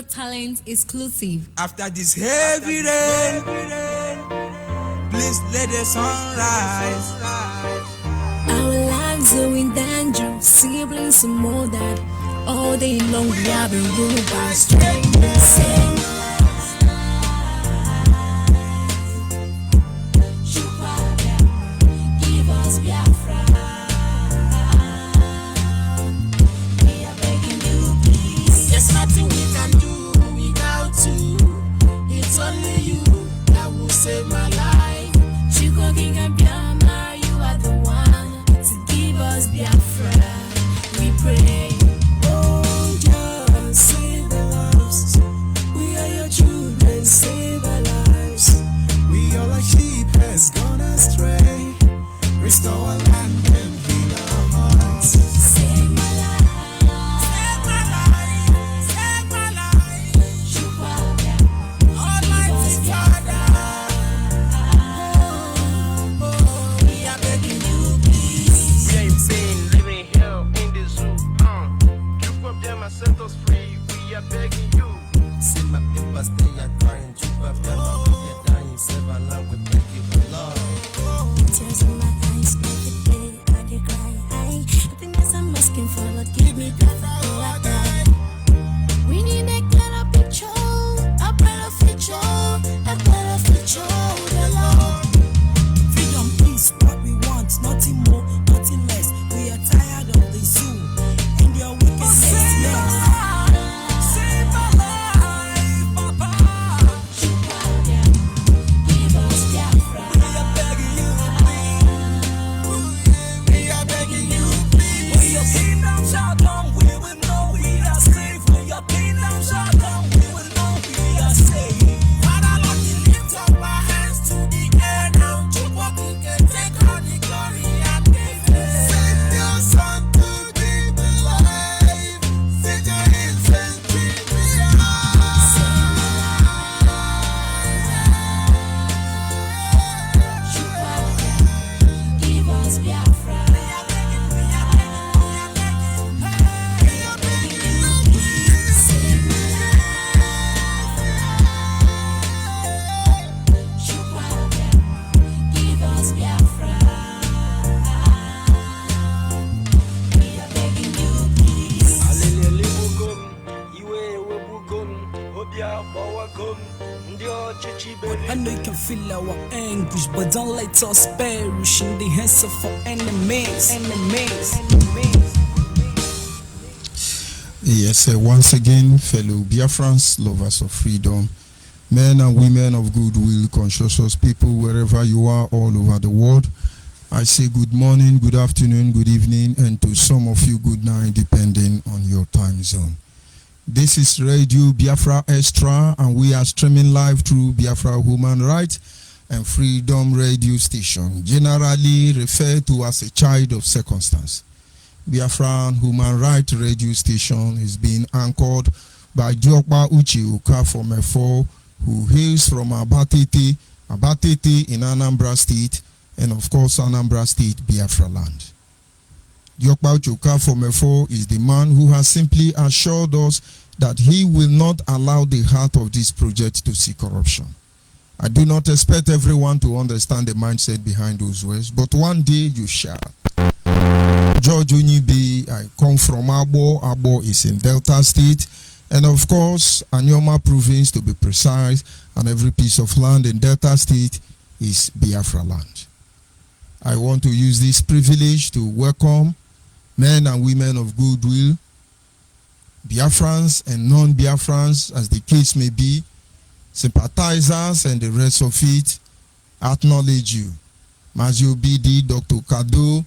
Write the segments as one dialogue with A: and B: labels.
A: Talent exclusive.
B: After this heavy rain, please let the sun rise.
A: Our lives are in danger, siblings and more that all day long we have been ruled by strangers. Give us Biafra. We are begging you, please.
C: There's nothing we can do. It's only you that will save my life.
A: Chiko Ginga Biama, you are the one to give us Biafra. We pray.
C: Oh, just save the lives. We are your children, save our lives. We are like sheep has gone astray. Restore our land and heal our hearts.
A: Save my life.
C: Set us free, we are begging you. See my people stay at crying, troop of them, we are dying, save our land, we beg you for love.
A: Tears in my eyes every day, I
C: I know you can feel our anguish, but don't let us perish in the hands of our enemies.
D: Yes, once again, fellow Biafrans, lovers of freedom, men and women of goodwill, conscious people, wherever you are all over the world, I say good morning, good afternoon, good evening, and to some of you, good night, depending on your time zone. This is Radio Biafra Extra, and we are streaming live through Biafra Human Rights and Freedom Radio Station, generally referred to as a child of circumstance. Biafra Human Rights Radio Station is being anchored by Diokpa Uche from Efo, who hails from Abatete in Anambra State, and of course Anambra State, Biafra land. Diokpa Uche from Efo is the man who has simply assured us that he will not allow the heart of this project to see corruption. I do not expect everyone to understand the mindset behind those words, but one day you shall. George Onyibe, I come from Abo. Abo is in Delta State, and of course Anyoma province to be precise, and every piece of land in Delta State is Biafra land. I want to use this privilege to welcome men and women of goodwill, Biafrans and non-Biafrans as the case may be, sympathizers and the rest of it. Acknowledge you. Mazio BD, Dr. Kado,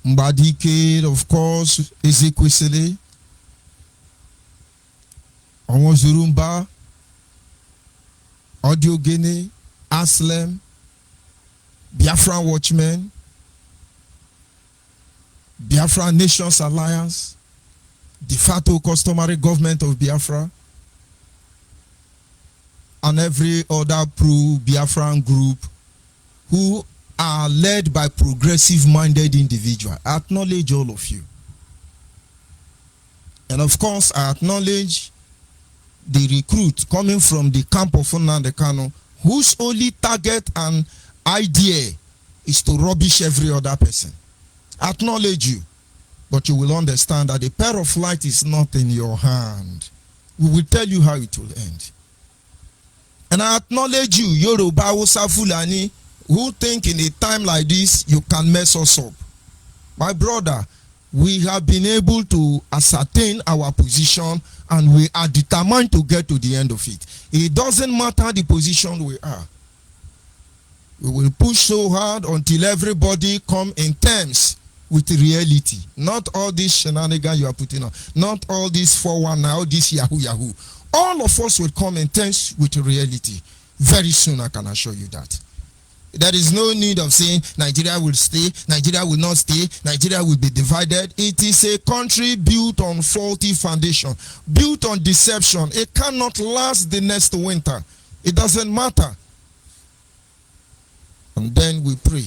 D: Mbadike, of course, Ezekwesili, Onwozurumba, Audiogene, Aslem, Biafra Watchmen, Biafra Nations Alliance, de facto customary government of Biafra, and every other pro-Biafran group who are led by progressive-minded individuals. I acknowledge all of you. And of course, I acknowledge the recruit coming from the camp of Nnamdi Kanu, whose only target and idea is to rubbish every other person. I acknowledge you, but you will understand that the pair of light is not in your hand. We will tell you how it will end. And I acknowledge you, Yoruba, Hausa, Fulani, who think in a time like this you can mess us up. My brother, we have been able to ascertain our position, and we are determined to get to the end of it. It doesn't matter the position we are. We will push so hard until everybody come in terms with reality. Not all this shenanigans you are putting on. Not all this 419, all this yahoo. All of us will come in terms with reality. Very soon, I can assure you that. There is no need of saying Nigeria will stay, Nigeria will not stay, Nigeria will be divided. It is a country built on faulty foundation, built on deception. It cannot last the next winter. It doesn't matter. And then we pray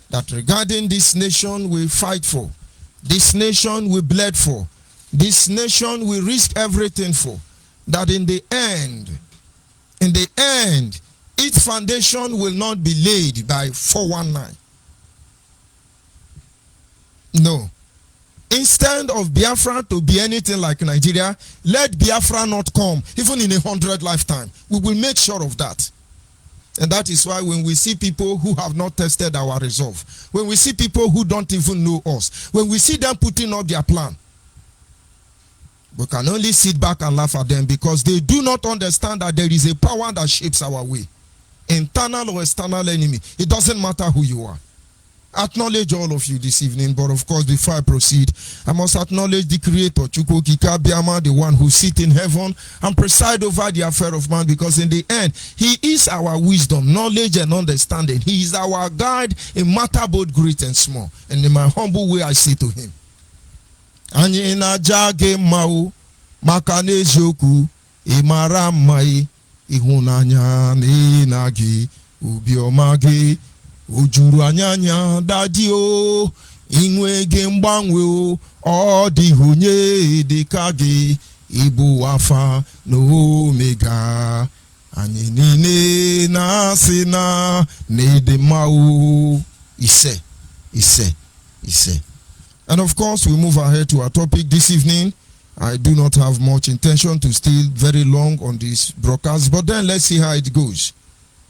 D: that regarding this nation we fight for, this nation we bled for, this nation we risk everything for, that in the end, its foundation will not be laid by 419. No. Instead of Biafra to be anything like Nigeria, let Biafra not come, even in 100 lifetimes. We will make sure of that. And that is why when we see people who have not tested our resolve, when we see people who don't even know us, when we see them putting up their plan, we can only sit back and laugh at them, because they do not understand that there is a power that shapes our way. Internal or external enemy, it doesn't matter who you are. Acknowledge all of you this evening, but of course before I proceed, I must acknowledge the Creator, Chukwu Okike Abiama, the one who sits in heaven and preside over the affair of man, because in the end, he is our wisdom, knowledge and understanding. He is our guide in matter both great and small. And in my humble way, I say to him, Anyị na-aja gị mma maka n'eziokwu ị mara mma ịhụnanya na gị obiọma gị o juru anya dadi o inwe gị mgbanwe ọ dịghị onye dịka gị ịbụ Alpha na Omega anyị niile na-asị na n'ịdị mma ise. And of course, we move ahead to our topic this evening. I do not have much intention to stay very long on this broadcast, but then let's see how it goes.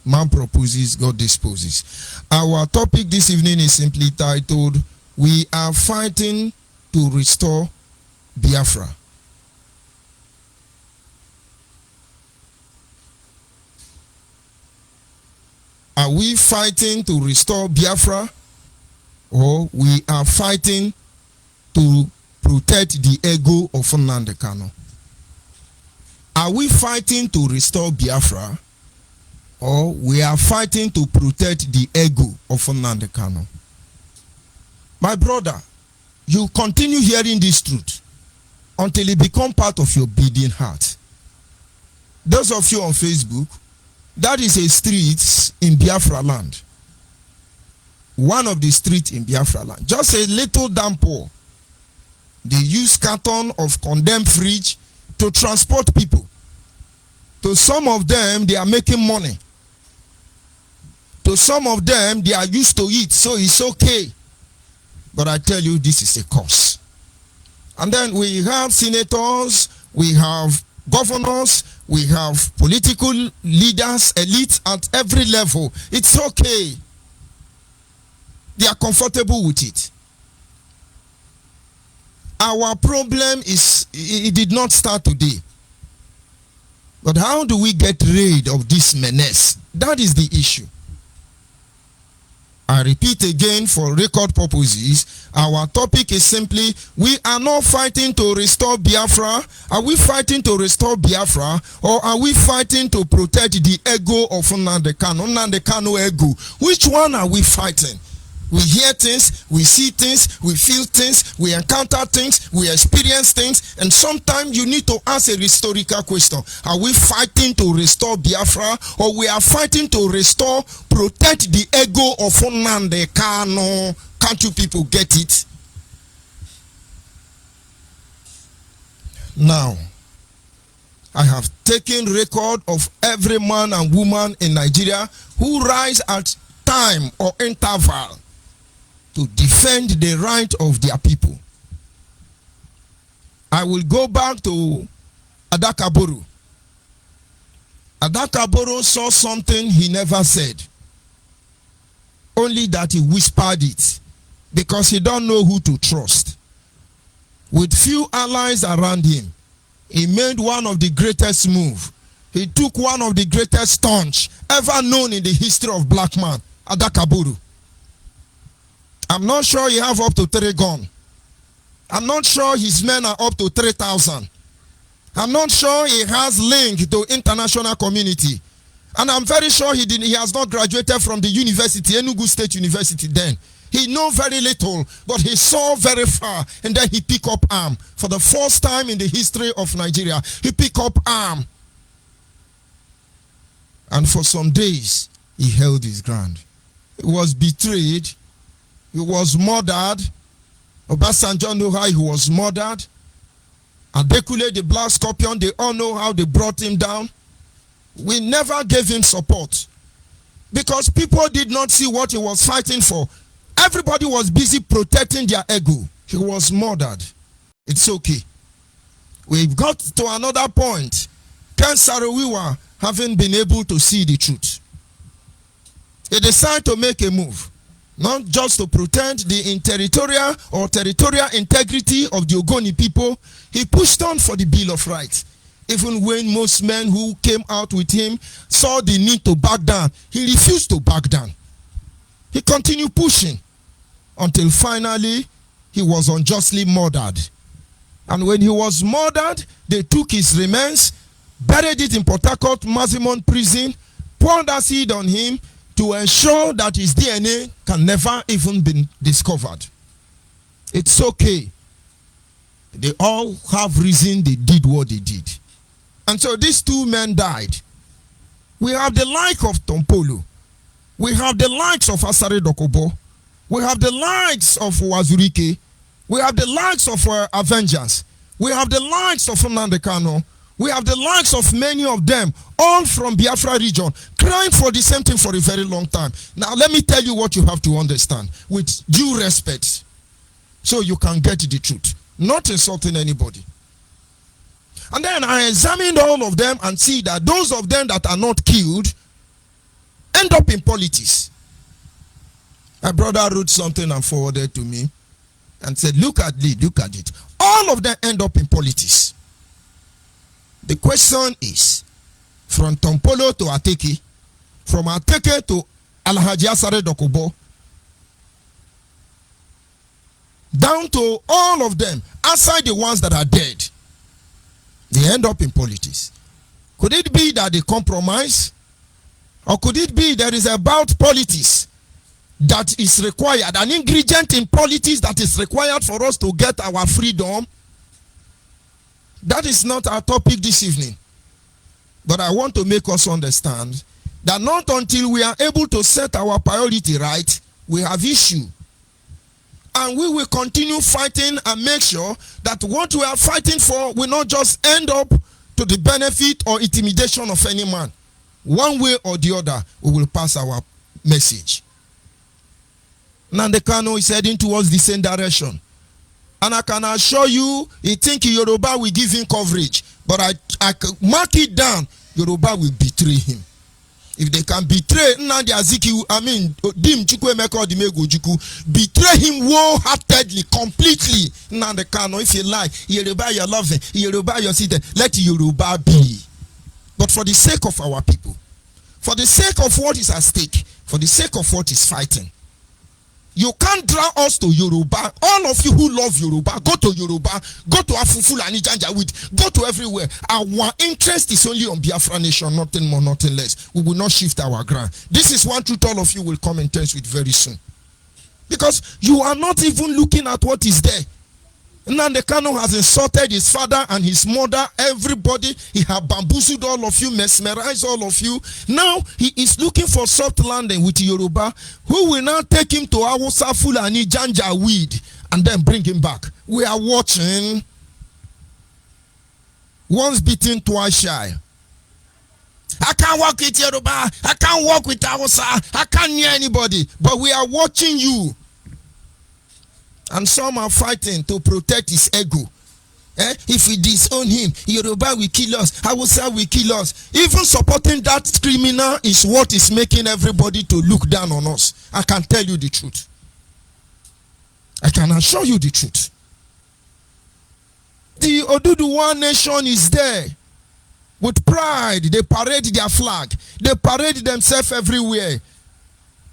D: Man proposes, God disposes. Our topic this evening is simply titled, We Are Fighting to Restore Biafra. Are we fighting to restore Biafra, or we are fighting to protect the ego of Nnamdi Kanu? Are we fighting to restore Biafra, or we are fighting to protect the ego of Nnamdi Kanu? My brother, you continue hearing this truth until it becomes part of your beating heart. Those of you on Facebook, that is a street in Biafra land. One of the streets in Biafra land. Just a little downpour. They use carton of condemned fridge to transport people. To some of them, they are making money. To some of them, they are used to it, so it's okay. But I tell you, this is a curse. And then we have senators, we have governors, we have political leaders, elites at every level. It's okay. They are comfortable with it. Our problem is, it did not start today. But how do we get rid of this menace? That is the issue. I repeat again for record purposes, our topic is simply, we are not fighting to restore Biafra. Are we fighting to restore Biafra, or are we fighting to protect the ego of Nnamdi Kanu? Nnamdi Kanu ego. Which one are we fighting? We hear things, we see things, we feel things, we encounter things, we experience things, and sometimes you need to ask a historical question. Are we fighting to restore Biafra, or we are fighting to restore, protect the ego of Nnamdi Kanu? Can't you people get it? Now, I have taken record of every man and woman in Nigeria who rise at time or interval to defend the right of their people. I will go back to Adakaboro. Adakaboro saw something he never said. Only that he whispered it, because he don't know who to trust. With few allies around him, he made one of the greatest moves. He took one of the greatest stunts ever known in the history of black man, Adakaboro. I'm not sure he have up to 3 guns. I'm not sure his men are up to 3,000. I'm not sure he has link to international community. And I'm very sure he has not graduated from the university, Enugu State University then. He know very little, but he saw very far, and then he pick up arm. For the first time in the history of Nigeria, he pick up arm. And for some days, he held his ground. He was betrayed. He was murdered. Obasanjo knew how he was murdered. Adekule, the Black Scorpion, they all know how they brought him down. We never gave him support, because people did not see what he was fighting for. Everybody was busy protecting their ego. He was murdered. It's okay. We've got to another point. Ken Saro-Wiwa haven't been able to see the truth. He decided to make a move, not just to protect the territorial integrity of the Ogoni people. He pushed on for the Bill of Rights. Even when most men who came out with him saw the need to back down, he refused to back down. He continued pushing until finally he was unjustly murdered. And when he was murdered, they took his remains, buried it in Port Harcourt Maximum Prison, poured acid on him to ensure that his DNA can never even be discovered. It's okay. They all have reason they did what they did. And so these 2 men died. We have the like of Tompolo. We have the likes of Asare Dokubo. We have the likes of Wazurike. We have the likes of Avengers. We have the likes of Nnamdi Kanu. We have the likes of many of them, all from Biafra region, crying for the same thing for a very long time. Now let me tell you what you have to understand, with due respect, so you can get the truth. Not insulting anybody. And then I examined all of them and see that those of them that are not killed end up in politics. My brother wrote something and forwarded to me and said, look at it. All of them end up in politics. The question is, from Tompolo to Ateke, from Ateke to Alhaji Asare Dokubo, down to all of them, aside the ones that are dead, they end up in politics. Could it be that they compromise? Or could it be there is about politics that is required, an ingredient in politics that is required for us to get our freedom? That is not our topic this evening. But I want to make us understand that not until we are able to set our priority right, we have issue. And we will continue fighting and make sure that what we are fighting for will not just end up to the benefit or intimidation of any man. One way or the other, we will pass our message. Nnamdi Kanu is heading towards the same direction. And I can assure you, he think Yoruba will give him coverage. But I mark it down, Yoruba will betray him. If they can betray Nnamdi Azikiwe, Dim Chukwuemeka Odimegojuku, betray him wholeheartedly, completely. Nnamdi Kanu, if you like, Yoruba you love him, Yoruba you see them, let Yoruba be. But for the sake of our people, for the sake of what is at stake, for the sake of what is fighting, you can't draw us to Yoruba. All of you who love Yoruba, go to Yoruba, go to Afufula and Janjaweed, go to everywhere. Our interest is only on Biafra nation, nothing more, nothing less. We will not shift our ground. This is one truth all of you will come in terms with very soon. Because you are not even looking at what is there. Nnamdi Kanu has insulted his father and his mother, everybody. He has bamboozled all of you, mesmerized all of you. Now he is looking for soft landing with Yoruba, who will now take him to Hausa, Fulani, Janjaweed, and then bring him back. We are watching. Once beaten, twice shy. I can't walk with Yoruba. I can't walk with Hausa. I can't hear anybody. But we are watching you. And some are fighting to protect his ego. If we disown him, Yoruba will kill us, Hausa will kill us. Even supporting that criminal is what is making everybody to look down on us. I can tell you the truth. I can assure you the truth. The Oduduwa nation is there. With pride, they parade their flag. They parade themselves everywhere.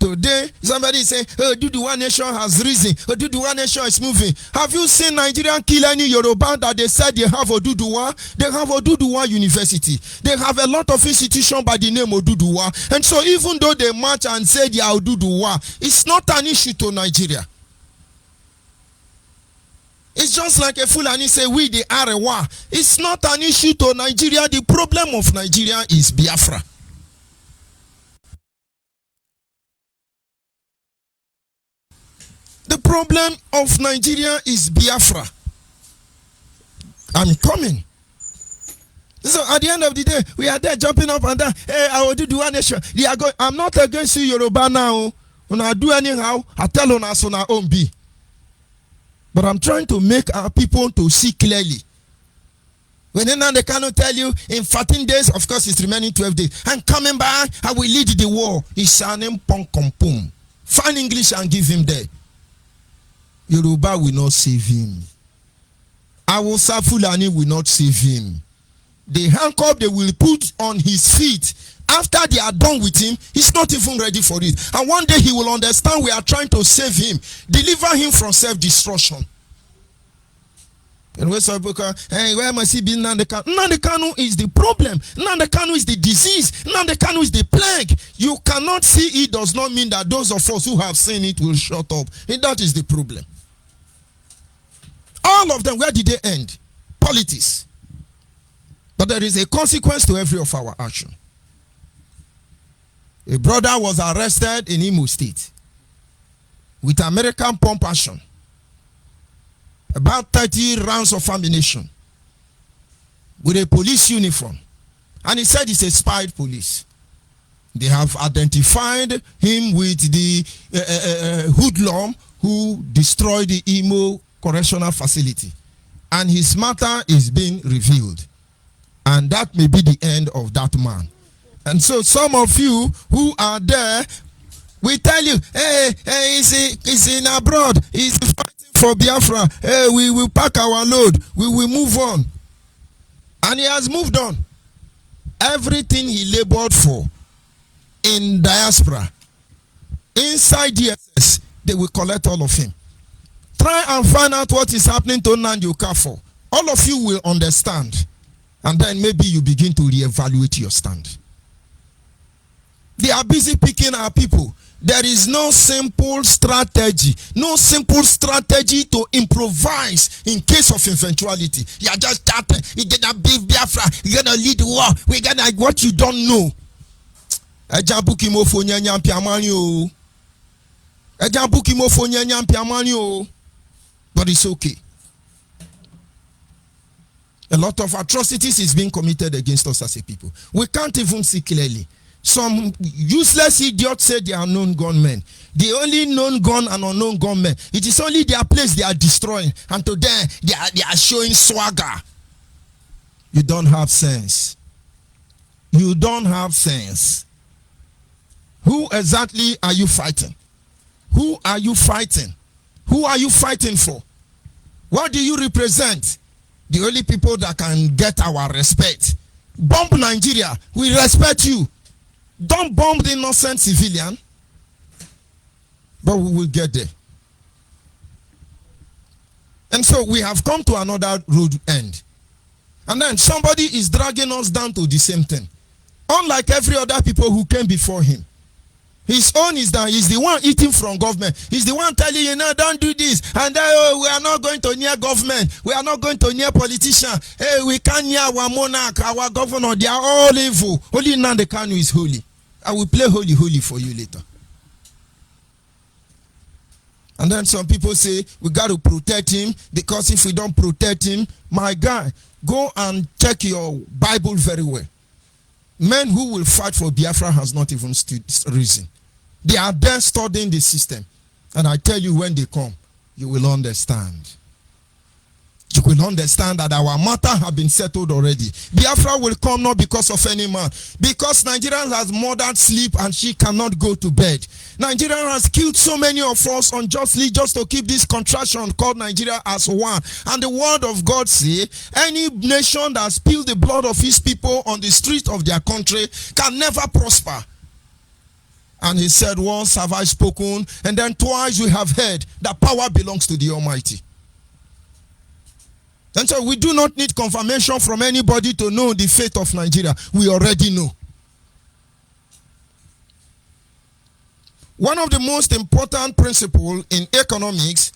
D: Today, somebody is saying, oh, Oduduwa nation has risen. Oduduwa nation is moving. Have you seen Nigerian kill any Yoruba that they said they have Oduduwa? They have Oduduwa University. They have a lot of institutions by the name Oduduwa. And so even though they march and say they are Oduduwa, it's not an issue to Nigeria. It's just like a Fulani say, we the Arewa. It's not an issue to Nigeria. The problem of Nigeria is Biafra. The problem of Nigeria is Biafra. I'm coming. So at the end of the day, we are there jumping up and down. Hey, I will do one nation. They are going. I'm not against you, Yoruba now. When I do anyhow, I tell on us on our own be. But I'm trying to make our people to see clearly. When they cannot tell you in 14 days, of course it's remaining 12 days. I'm coming back, I will lead the war. He's sounding pom. Find English and give him there. Yoruba will not save him. Hausa Fulani will not save him. The handcuff they will put on his feet after they are done with him, he's not even ready for it. And one day he will understand we are trying to save him, deliver him from self-destruction. And where must he be? Nnamdi Kanu? Nnamdi Kanu is the problem. Nnamdi Kanu is the disease. Nnamdi Kanu is the plague. You cannot see it does not mean that those of us who have seen it will shut up. And that is the problem. All of them, where did they end? Politics. But there is a consequence to every of our action. A brother was arrested in Imo State with American pump action. About 30 rounds of ammunition with a police uniform. And he said it's a spied police. They have identified him with the hoodlum who destroyed the Imo Correctional Facility. And his matter is being revealed. And that may be the end of that man. And so some of you who are there, we tell you, hey, he's in abroad, he's fighting for Biafra. Hey, we will pack our load, we will move on. And he has moved on. Everything he labored for in diaspora, inside DSS, they will collect all of him. Try and find out what is happening to Nnamdi Okafor. All of you will understand. And then maybe you begin to reevaluate your stand. They are busy picking our people. There is no simple strategy. No simple strategy to improvise in case of eventuality. You are just starting. You're going to beat Biafra. You're going to lead the war. We're going to, what you don't know. But it's okay. A lot of atrocities is being committed against us as a people. We can't even see clearly. Some useless idiots say they are known gunmen. The only known gun and unknown gunmen. It is only their place they are destroying. And to them, they are showing swagger. You don't have sense. You don't have sense. Who exactly are you fighting? Who are you fighting? Who are you fighting for? What do you represent? The only people that can get our respect. Bomb Nigeria, we respect you. Don't bomb the innocent civilian. But we will get there. And so we have come to another road end. And then somebody is dragging us down to the same thing. Unlike every other people who came before him. His own is that he's the one eating from government. He's the one telling you, no, don't do this. And then, oh, we are not going to near government. We are not going to near politician. Hey, we can't near our monarch, our governor. They are all evil. Only Nnamdi Kanu is holy. I will play holy for you later. And then some people say, we got to protect him, because if we don't protect him, my guy, go and check your Bible very well. Men who will fight for Biafra has not even risen. They are there studying the system. And I tell you, when they come, you will understand. You will understand that our matter have been settled already. Biafra will come not because of any man. Because Nigeria has murdered sleep and she cannot go to bed. Nigeria has killed so many of us unjustly just to keep this contraction called Nigeria as one. And the word of God say, any nation that spills the blood of his people on the street of their country can never prosper. And he said, once have I spoken, and then twice we have heard that power belongs to the Almighty. And so we do not need confirmation from anybody to know the fate of Nigeria. We already know. One of the most important principles in economics,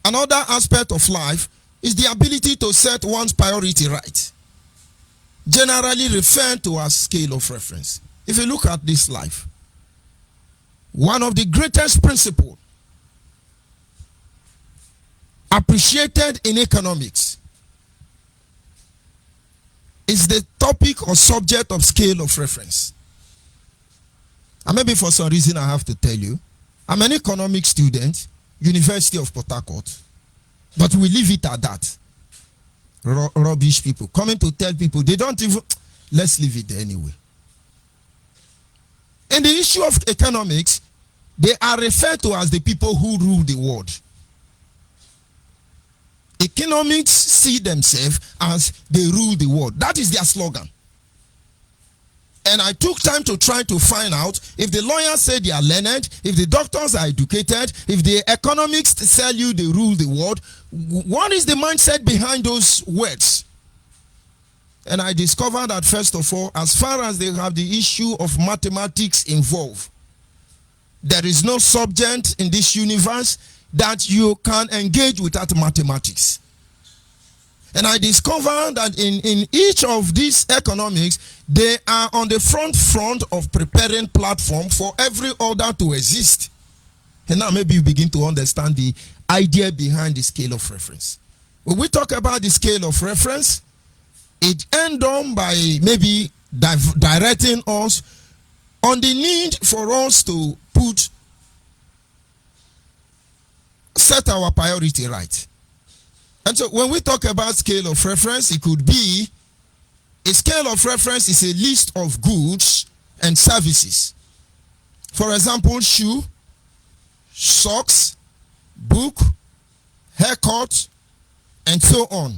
D: another aspect of life, is the ability to set one's priority right. Generally referred to as scale of reference. If you look at this life, one of the greatest principles appreciated in economics is the topic or subject of scale of reference. And maybe for some reason I have to tell you, I'm an economics student, University of Port Harcourt, but we leave it at that. Rubbish people coming to tell people they don't even, let's leave it there anyway. In the issue of economics, they are referred to as the people who rule the world. Economics see themselves as they rule the world. That is their slogan. And I took time to try to find out if the lawyers say they are learned, if the doctors are educated, if the economics tell you they rule the world, what is the mindset behind those words? And I discovered that, first of all, as far as they have the issue of mathematics involved, there is no subject in this universe that you can engage without mathematics. And I discovered that in each of these economics, they are on the front of preparing platform for every order to exist. And now maybe you begin to understand the idea behind the scale of reference. When we talk about the scale of reference, it ends on by maybe directing us on the need for us to set our priority right. And so when we talk about scale of reference, it could be A scale of reference is a list of goods and services. For example, shoe, socks, book, haircut, and so on.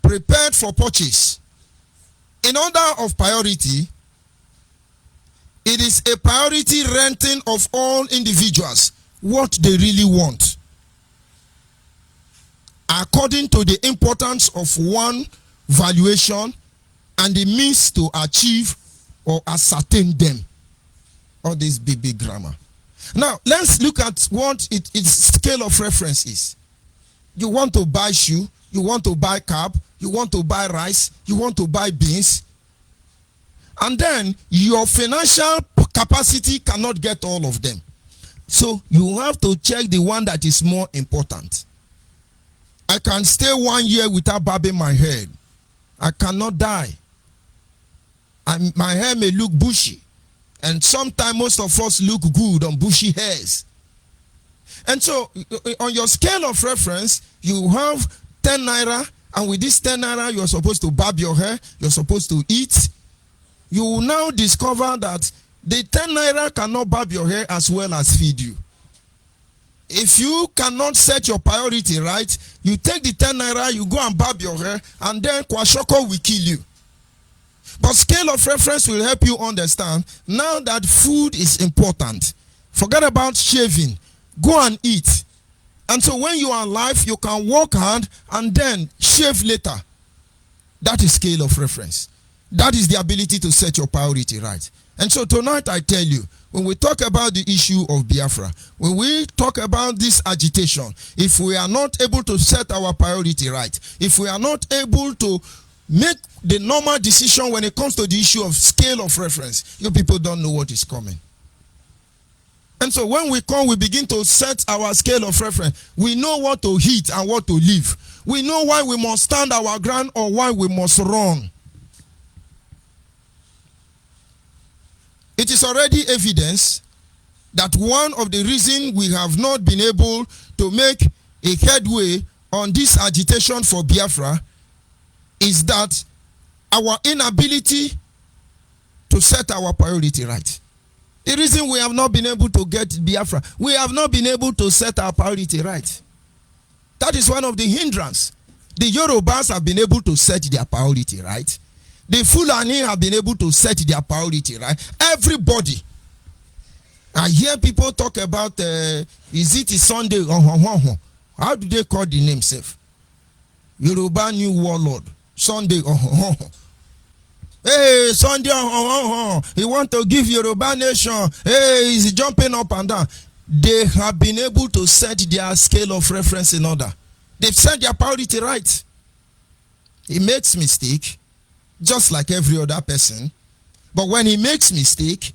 D: Prepared for purchase. In order of priority, it is a priority ranking of all individuals, what they really want, according to the importance of one valuation and the means to achieve or ascertain them. All this big grammar. Now, let's look at what its scale of reference is. You want to buy shoe, you want to buy cap, you want to buy rice, you want to buy beans, and then your financial capacity cannot get all of them. So you have to check the one that is more important. I can stay 1 year without barbing my head. I cannot die. My hair may look bushy, and sometimes most of us look good on bushy hairs. And so on your scale of reference, you have 10 naira, and with this 10 naira, you're supposed to barb your hair, you're supposed to eat. You will now discover that the 10 naira cannot barb your hair as well as feed you. If you cannot set your priority right, you take the 10 naira, you go and barb your hair, and then kwashoko will kill you. But scale of reference will help you understand now that food is important. Forget about shaving. Go and eat. And so when you are alive, you can work hard and then shave later. That is scale of reference. That is the ability to set your priority right. And so tonight I tell you, when we talk about the issue of Biafra, when we talk about this agitation, if we are not able to set our priority right, if we are not able to make the normal decision when it comes to the issue of scale of reference, you people don't know what is coming. And so when we come, we begin to set our scale of reference. We know what to hit and what to leave. We know why we must stand our ground or why we must run. It is already evidence that one of the reasons we have not been able to make a headway on this agitation for Biafra is that our inability to set our priority right. The reason we have not been able to get Biafra, we have not been able to set our priority right. That is one of the hindrances. The Yorubas have been able to set their priority right. The Fulani have been able to set their priority right. Everybody. I hear people talk about, is it a Sunday? How do they call the name, Sef? Yoruba New Warlord. Sunday. Hey, Sunday. He want to give Yoruba nation. Hey, he's jumping up and down. They have been able to set their scale of reference in order. They've set their priority right. He makes mistake, just like every other person. But when he makes mistake,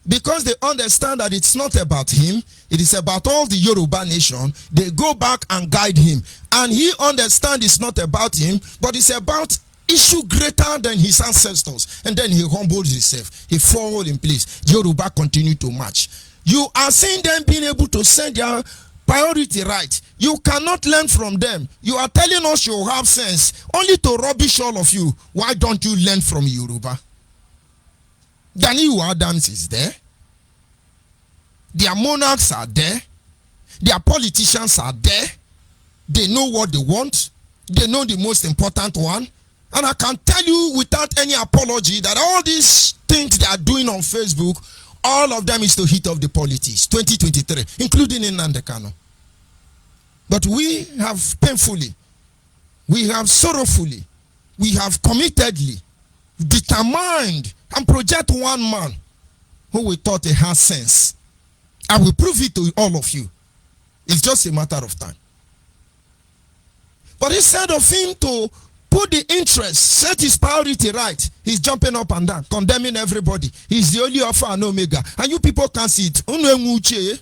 D: because they understand that it's not about him, it is about all the Yoruba nation, they go back and guide him. And he understands it's not about him, but it's about issue greater than his ancestors. And then he humbles himself. He falls in place. Yoruba continue to march. You are seeing them being able to set their priority right. You cannot learn from them. You are telling us you have sense only to rubbish all of you. Why don't you learn from Yoruba? Gani Adams is there. Their monarchs are there. Their politicians are there. They know what they want. They know the most important one. And I can tell you without any apology that all these things they are doing on Facebook, all of them is to hit off the politics. 2023, including Nnamdi Kanu. But we have painfully, we have sorrowfully, we have committedly determined and project one man who we thought he has sense. I will prove it to all of you. It's just a matter of time. But instead of him to put the interest, set his priority right, he's jumping up and down, condemning everybody. He's the only Alpha and Omega. And you people can't see it.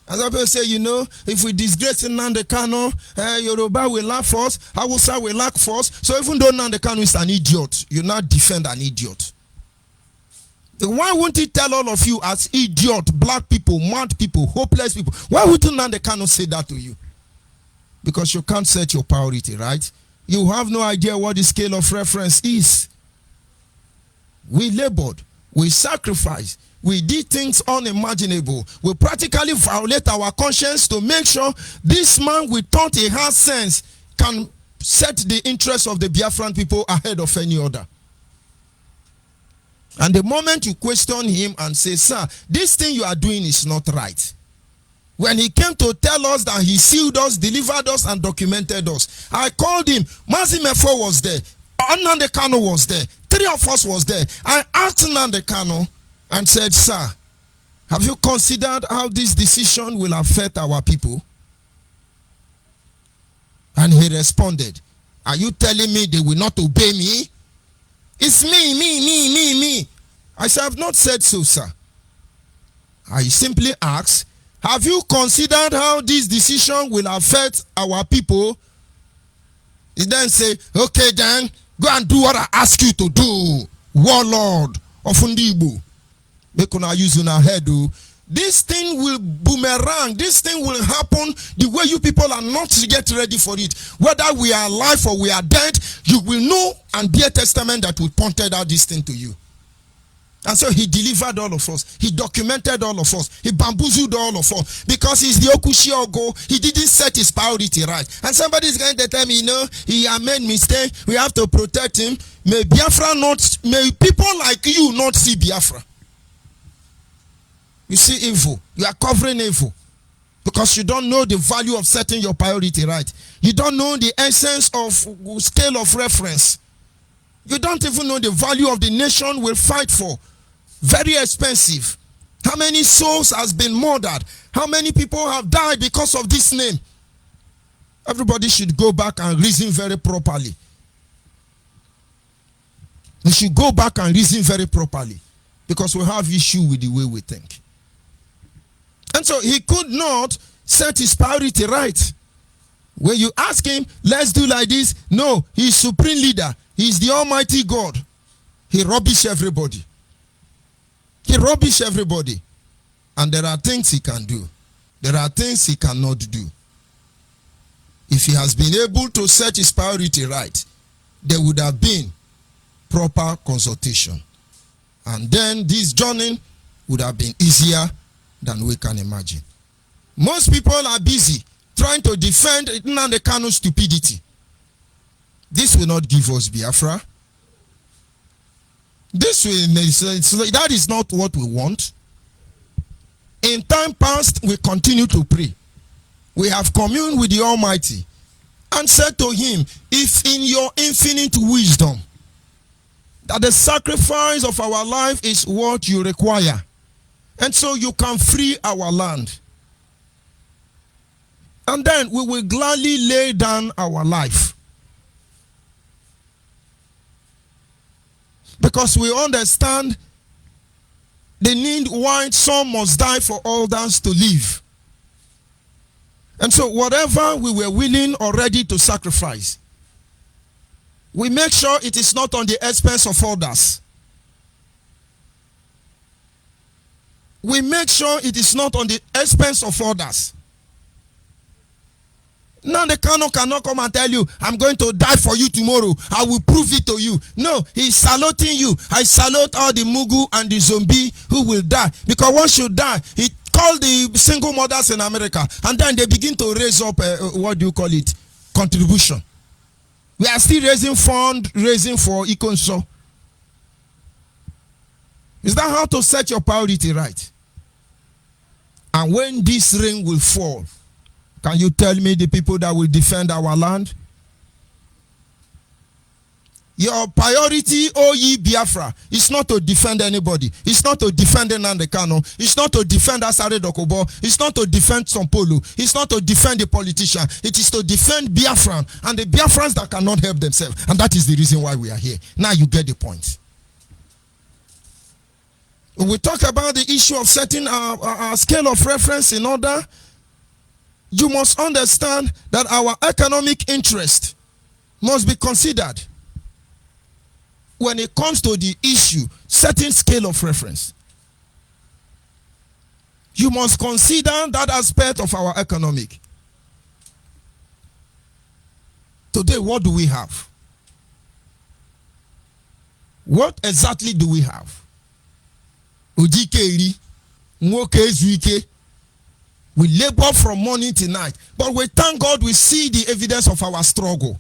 D: As I say, you know, if we disgrace Nnamdi Kanu, Yoruba will laugh first, Hausa will laugh first. So even though Nnamdi Kanu is an idiot, you now defend an idiot. Why won't he tell all of you as idiot, black people, mad people, hopeless people? Why wouldn't Nnamdi Kanu say that to you? Because you can't set your priority right. You have no idea what the scale of reference is. We labored, we sacrificed, we did things unimaginable. We practically violate our conscience to make sure this man we thought he has sense can set the interests of the Biafran people ahead of any other. And the moment you question him and say, sir, this thing you are doing is not right. When he came to tell us that he sealed us, delivered us, and documented us, I called him. Mazi Mefo was there. Nnamdi Kanu was there. 3 of us was there. I asked Nnamdi Kanu and said, sir, have you considered how this decision will affect our people? And he responded, are you telling me they will not obey me? It's me. I said, I have not said so, sir. I simply asked, have you considered how this decision will affect our people? He then say, okay then, go and do what I ask you to do. Warlord of Ndibo. Make una use una head. This thing will boomerang. This thing will happen the way you people are not yet ready for it. Whether we are alive or we are dead, you will know and be a testament that will pointed out this thing to you. And so he delivered all of us. He documented all of us. He bamboozled all of us. Because he's the Okushiogo. He didn't set his priority right. And somebody is going to tell me, he made mistake. We have to protect him. May people like you not see Biafra. You see evil. You are covering evil. Because you don't know the value of setting your priority right. You don't know the essence of scale of reference. You don't even know the value of the nation will fight for. Very expensive. How many souls has been murdered? How many people have died because of this name? Everybody should go back and reason very properly. We should go back and reason very properly. Because we have issue with the way we think. And so he could not set his priority right. When you ask him, let's do like this. No, he's supreme leader. He's the Almighty God. He rubbish everybody. He rubbish everybody. And there are things he can do. There are things he cannot do. If he has been able to set his priority right, there would have been proper consultation. And then this journey would have been easier than we can imagine. Most people are busy trying to defend Nnamdi Kanu's stupidity. This will not give us Biafra. That is not what we want. In time past, we continue to pray. We have communed with the Almighty and said to him, if in your infinite wisdom that the sacrifice of our life is what you require, and so you can free our land, and then we will gladly lay down our life. Because we understand the need why some must die for others to live. And so whatever we were willing or ready to sacrifice, we make sure it is not on the expense of others. We make sure it is not on the expense of others. Now the Kanu cannot come and tell you, I'm going to die for you tomorrow. I will prove it to you. No, he's saluting you. I salute all the Mugu and the zombie who will die. Because once you die, he called the single mothers in America. And then they begin to raise up, contribution. We are still raising for Ikonso. Is that how to set your priority right? And when this rain will fall, can you tell me the people that will defend our land? Your priority, O ye Biafra, is not to defend anybody. It's not to defend Nnamdi Kanu. It's not to defend Asare Dokubo. It's not to defend Sompolu. It's not to defend the politician. It is to defend Biafran and the Biafrans that cannot help themselves. And that is the reason why we are here. Now you get the point. When we talk about the issue of setting our scale of reference in order, you must understand that our economic interest must be considered when it comes to the issue, setting scale of reference. You must consider that aspect of our economic. To today, what do we have? What exactly do we have? Ojikeri, Nwoke Ezuike. We labor from morning to night. But we thank God we see the evidence of our struggle.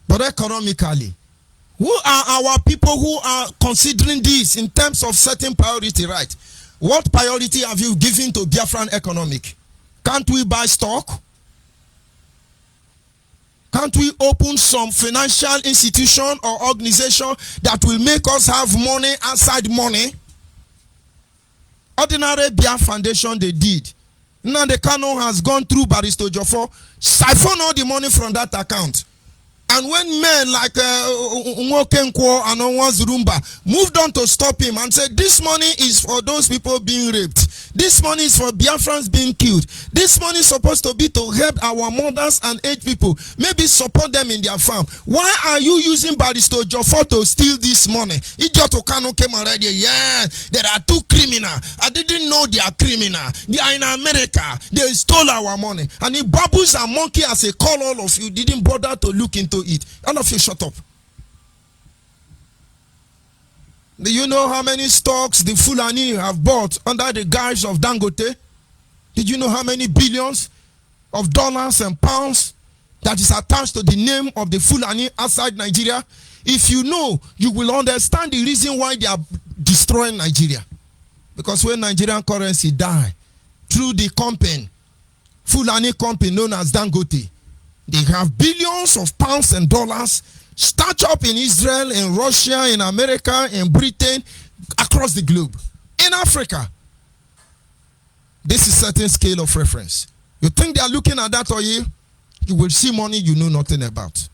D: But economically, who are our people who are considering this in terms of setting priority right? What priority have you given to Biafran economic? Can't we buy stock? Can't we open some financial institution or organization that will make us have money outside money? Ordinary Biafra Foundation, they did. Now the Kano has gone through Baristo Jofo, siphon all the money from that account. And when men like Nwokenkwo and Onwazurumba moved on to stop him and said, this money is for those people being raped. This money is for Biafrans being killed. This money is supposed to be to help our mothers and aged people. Maybe support them in their farm. Why are you using Baristo Jofo to steal this money? Ijoto Kano came already. Yeah, there are two criminals. I didn't know they are criminal. They are in America. They stole our money. And if baboons and monkey as a call all of you didn't bother to look into it. All of you shut up. Do you know how many stocks the Fulani have bought under the guise of Dangote? Did you know how many billions of dollars and pounds that is attached to the name of the Fulani outside Nigeria? If you know, you will understand the reason why they are destroying Nigeria. Because when Nigerian currency die through the company, Fulani company known as Dangote, they have billions of pounds and dollars start up in Israel, in Russia, in America, in Britain, across the globe. In Africa, this is certain scale of reference. You think they are looking at that, or you will see money you know nothing about.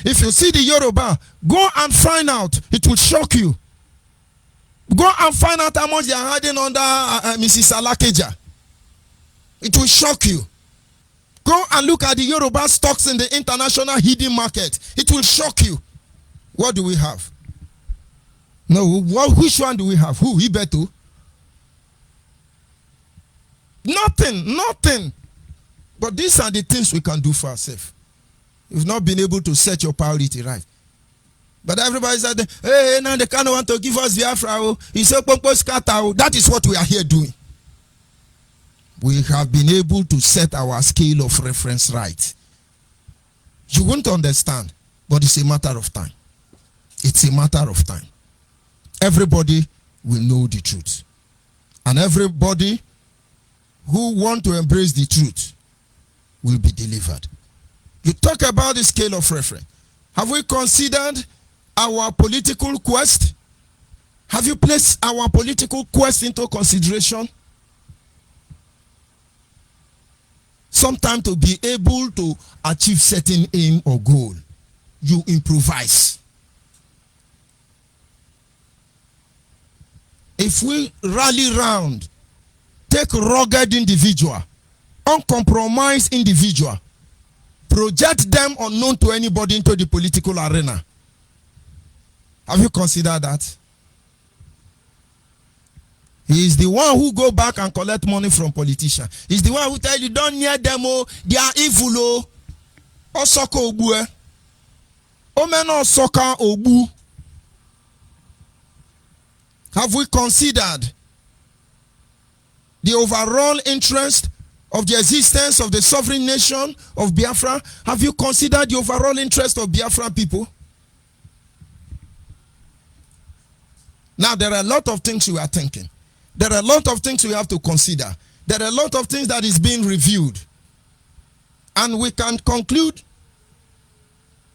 D: If you see the Yoruba, go and find out. It will shock you. Go and find out how much they are hiding under Mrs. Alakeja. It will shock you. Go and look at the Yoruba stocks in the international hidden market. It will shock you. What do we have? No, which one do we have? Who? Ibeto? Nothing. But these are the things we can do for ourselves. You've not been able to set your priority right. But everybody said, hey, now they kind of want to give us Biafra. He said, that is what we are here doing. We have been able to set our scale of reference right. You won't understand, but it's a matter of time. It's a matter of time. Everybody will know the truth. And everybody who want to embrace the truth will be delivered. You talk about the scale of reference. Have we considered our political quest? Have you placed our political quest into consideration? Sometimes to be able to achieve certain aim or goal, you improvise. If we rally round, take rugged individual, uncompromised individual, project them unknown to anybody into the political arena. Have you considered that? He is the one who go back and collect money from politicians. He's the one who tell you, don't near them, oh, they are evil, oh. Osoko obu, eh. Omeno soka obu. Have we considered the overall interest of the existence of the sovereign nation of Biafra? Have you considered the overall interest of Biafra people? Now, there are a lot of things we are thinking. There are a lot of things we have to consider. There are a lot of things that is being reviewed. And we can conclude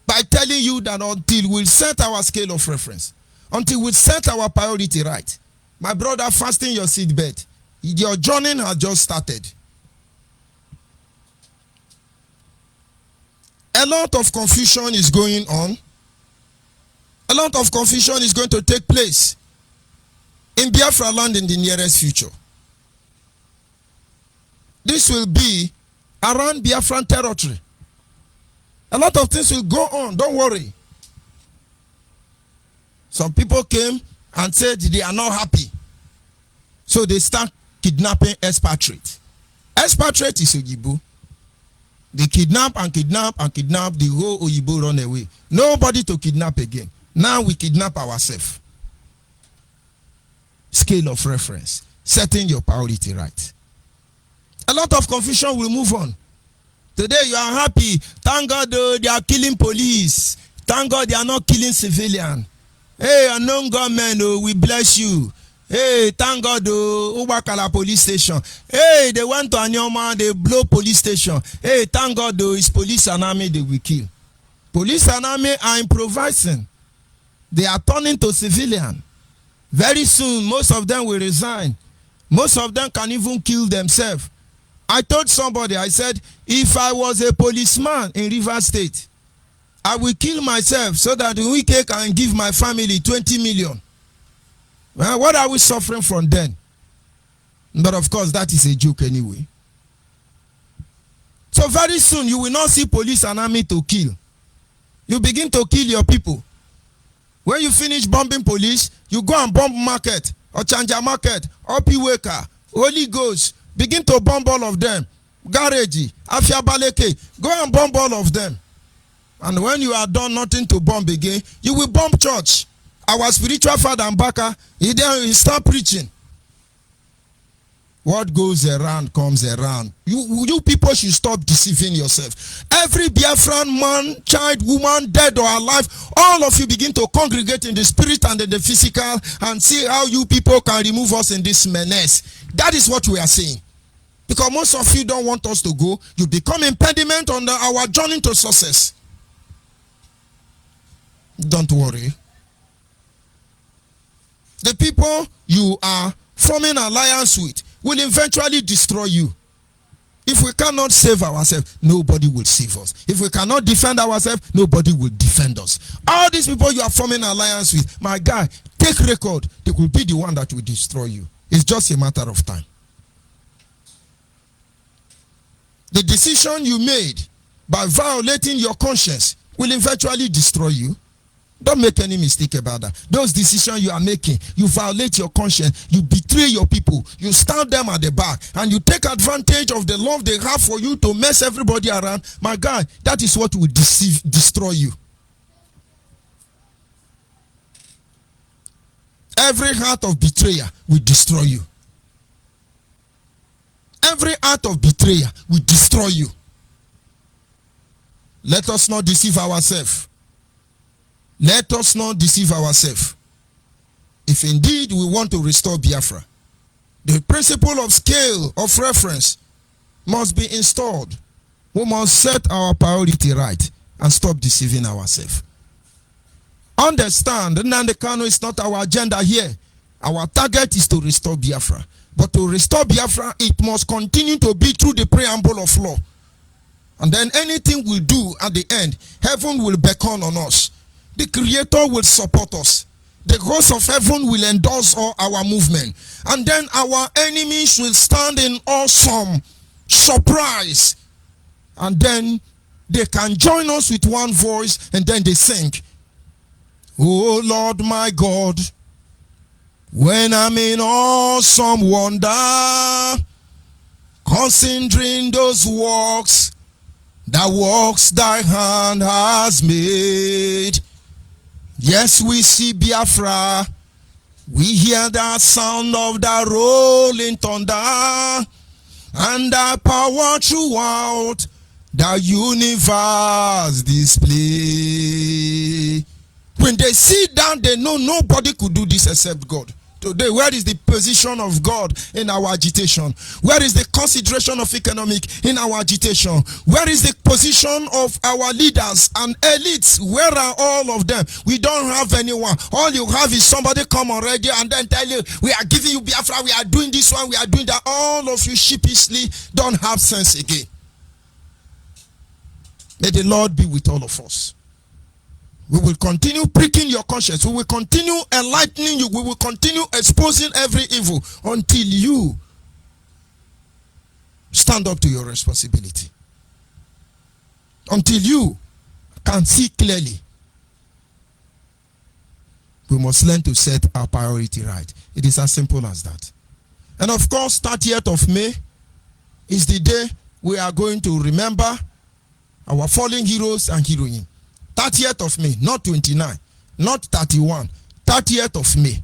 D: by telling you that until we set our scale of reference, until we set our priority right, my brother, fasten your seatbelt. Your journey has just started. A lot of confusion is going on. A lot of confusion is going to take place in Biafra land in the nearest future. This will be around Biafran territory. A lot of things will go on, don't worry. Some people came and said they are not happy. So they start kidnapping expatriates. Expatriate is Oyibo. They kidnap and kidnap and kidnap, the whole Oyibo run away. Nobody to kidnap again. Now we kidnap ourselves. Scale of reference. Setting your priority right. A lot of confusion will move on. Today you are happy. Thank God they are killing police. Thank God they are not killing civilians. Hey, unknown government, we bless you. Hey, thank God, Ubakala police station. Hey, they went to Anyoma, they blow police station. Hey, thank God, it's police and army they will kill. Police and army are improvising. They are turning to civilian. Very soon, most of them will resign. Most of them can even kill themselves. I told somebody, I said, if I was a policeman in Rivers State, I will kill myself so that Wike can give my family 20 million. Well, what are we suffering from then? But of course, that is a joke anyway. So very soon, you will not see police and army to kill. You begin to kill your people. When you finish bombing police, you go and bomb market, or Chanja market, or Piweka, Holy Ghost. Begin to bomb all of them. Garage, Afiabaleke, go and bomb all of them. And when you are done nothing to bomb again, you will bomb church. Our spiritual father Mbaka, he start preaching. What goes around comes around. You people should stop deceiving yourself. Every Biafran man, child, woman, dead or alive, all of you begin to congregate in the spirit and in the physical and see how you people can remove us in this menace. That is what we are saying. Because most of you don't want us to go. You become impediment on our journey to success. Don't worry. The people you are forming alliance with will eventually destroy you. If we cannot save ourselves, nobody will save us. If we cannot defend ourselves, nobody will defend us. All these people you are forming alliance with, my guy, take record. They will be the one that will destroy you. It's just a matter of time. The decision you made by violating your conscience will eventually destroy you. Don't make any mistake about that. Those decisions you are making, you violate your conscience, you betray your people, you stab them at the back, and you take advantage of the love they have for you to mess everybody around. My God, that is what will destroy you. Every heart of betrayer will destroy you. Every act of betrayal will destroy you. Let us not deceive ourselves. Let us not deceive ourselves. If indeed we want to restore Biafra, the principle of scale of reference must be installed. We must set our priority right and stop deceiving ourselves. Understand, Nnamdi Kanu is not our agenda here. Our target is to restore Biafra. But to restore Biafra, it must continue to be through the preamble of law. And then anything we do at the end, heaven will beckon on us. The Creator will support us. The host of heaven will endorse all our movement. And then our enemies will stand in awesome surprise. And then they can join us with one voice and then they sing, "Oh Lord my God, when I'm in awesome wonder, considering those works thy hand has made. Yes, we see Biafra, we hear the sound of the rolling thunder, and the power throughout the universe display." When they sit down, they know nobody could do this except God. Today, where is the position of God in our agitation? Where is the consideration of economic in our agitation? Where is the position of our leaders and elites? Where are all of them? We don't have anyone. All you have is somebody come on radio and then tell you, we are giving you Biafra, we are doing this one, we are doing that. All of you sheepishly don't have sense again. May the Lord be with all of us. We will continue pricking your conscience. We will continue enlightening you. We will continue exposing every evil until you stand up to your responsibility. Until you can see clearly. We must learn to set our priority right. It is as simple as that. And of course, 30th of May, is the day we are going to remember our fallen heroes and heroines. 30th of May, not 29, not 31, 30th of May.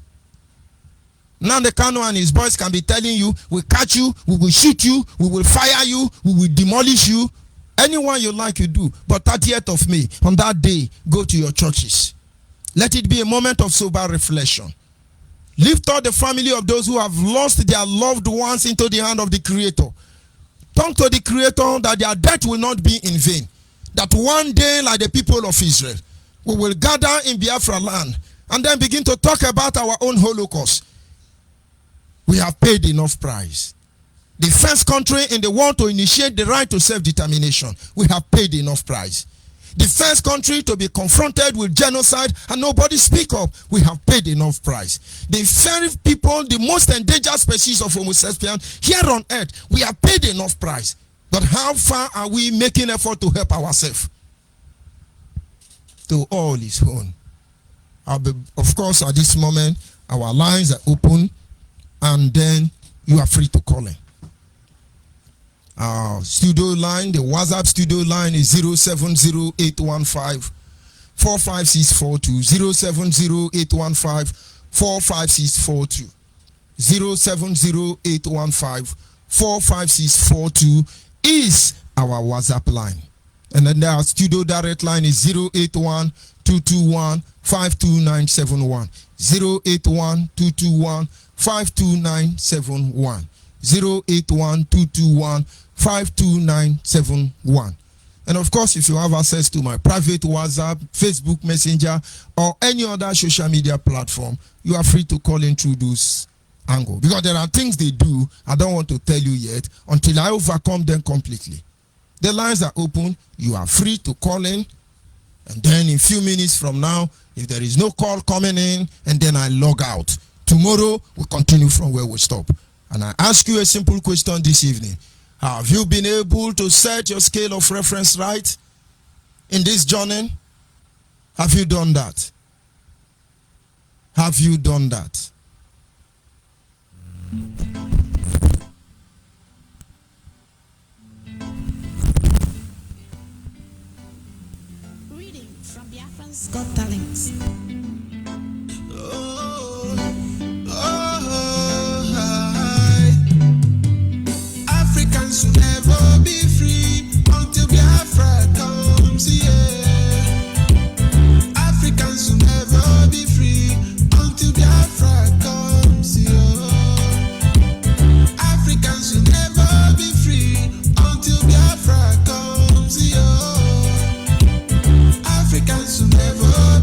D: Now the Kanu and his boys can be telling you, we'll catch you, we will shoot you, we will fire you, we will demolish you. Anyone you like, you do. But 30th of May, on that day, go to your churches. Let it be a moment of sober reflection. Lift up the family of those who have lost their loved ones into the hand of the Creator. Talk to the Creator that their death will not be in vain. That one day, like the people of Israel, we will gather in Biafra land and then begin to talk about our own Holocaust. We have paid enough price. The first country in the world to initiate the right to self-determination, we have paid enough price. The first country to be confronted with genocide and nobody speak up, we have paid enough price. The very people, the most endangered species of Homo sapiens here on earth, we have paid enough price. But how far are we making effort to help ourselves? To all his own. Of course, at this moment, our lines are open and then you are free to call in. Our studio line, the WhatsApp studio line is 070815 45642. 070815 45642. 070815 45642 is our WhatsApp line. And then our studio direct line is 081 221 52971. 081 221 52971. 081 221 52971. And of course, if you have access to my private WhatsApp, Facebook Messenger, or any other social media platform, you are free to call in through those angles. Because there are things they do I don't want to tell you yet until I overcome them completely. The lines are open. You are free to call in. And then in a few minutes from now, if there is no call coming in, and then I log out. Tomorrow, we'll continue from where we stop. And I ask you a simple question this evening. Have you been able to set your scale of reference right in this journey? Have you done that? Have you done that?
A: Reading from Biafran's Got Talents.
C: Africans will never be free until Biafra comes, yeah. Africans will never be free until Biafra comes, yeah. Africans will never be free until Biafra comes, yeah. Africans will never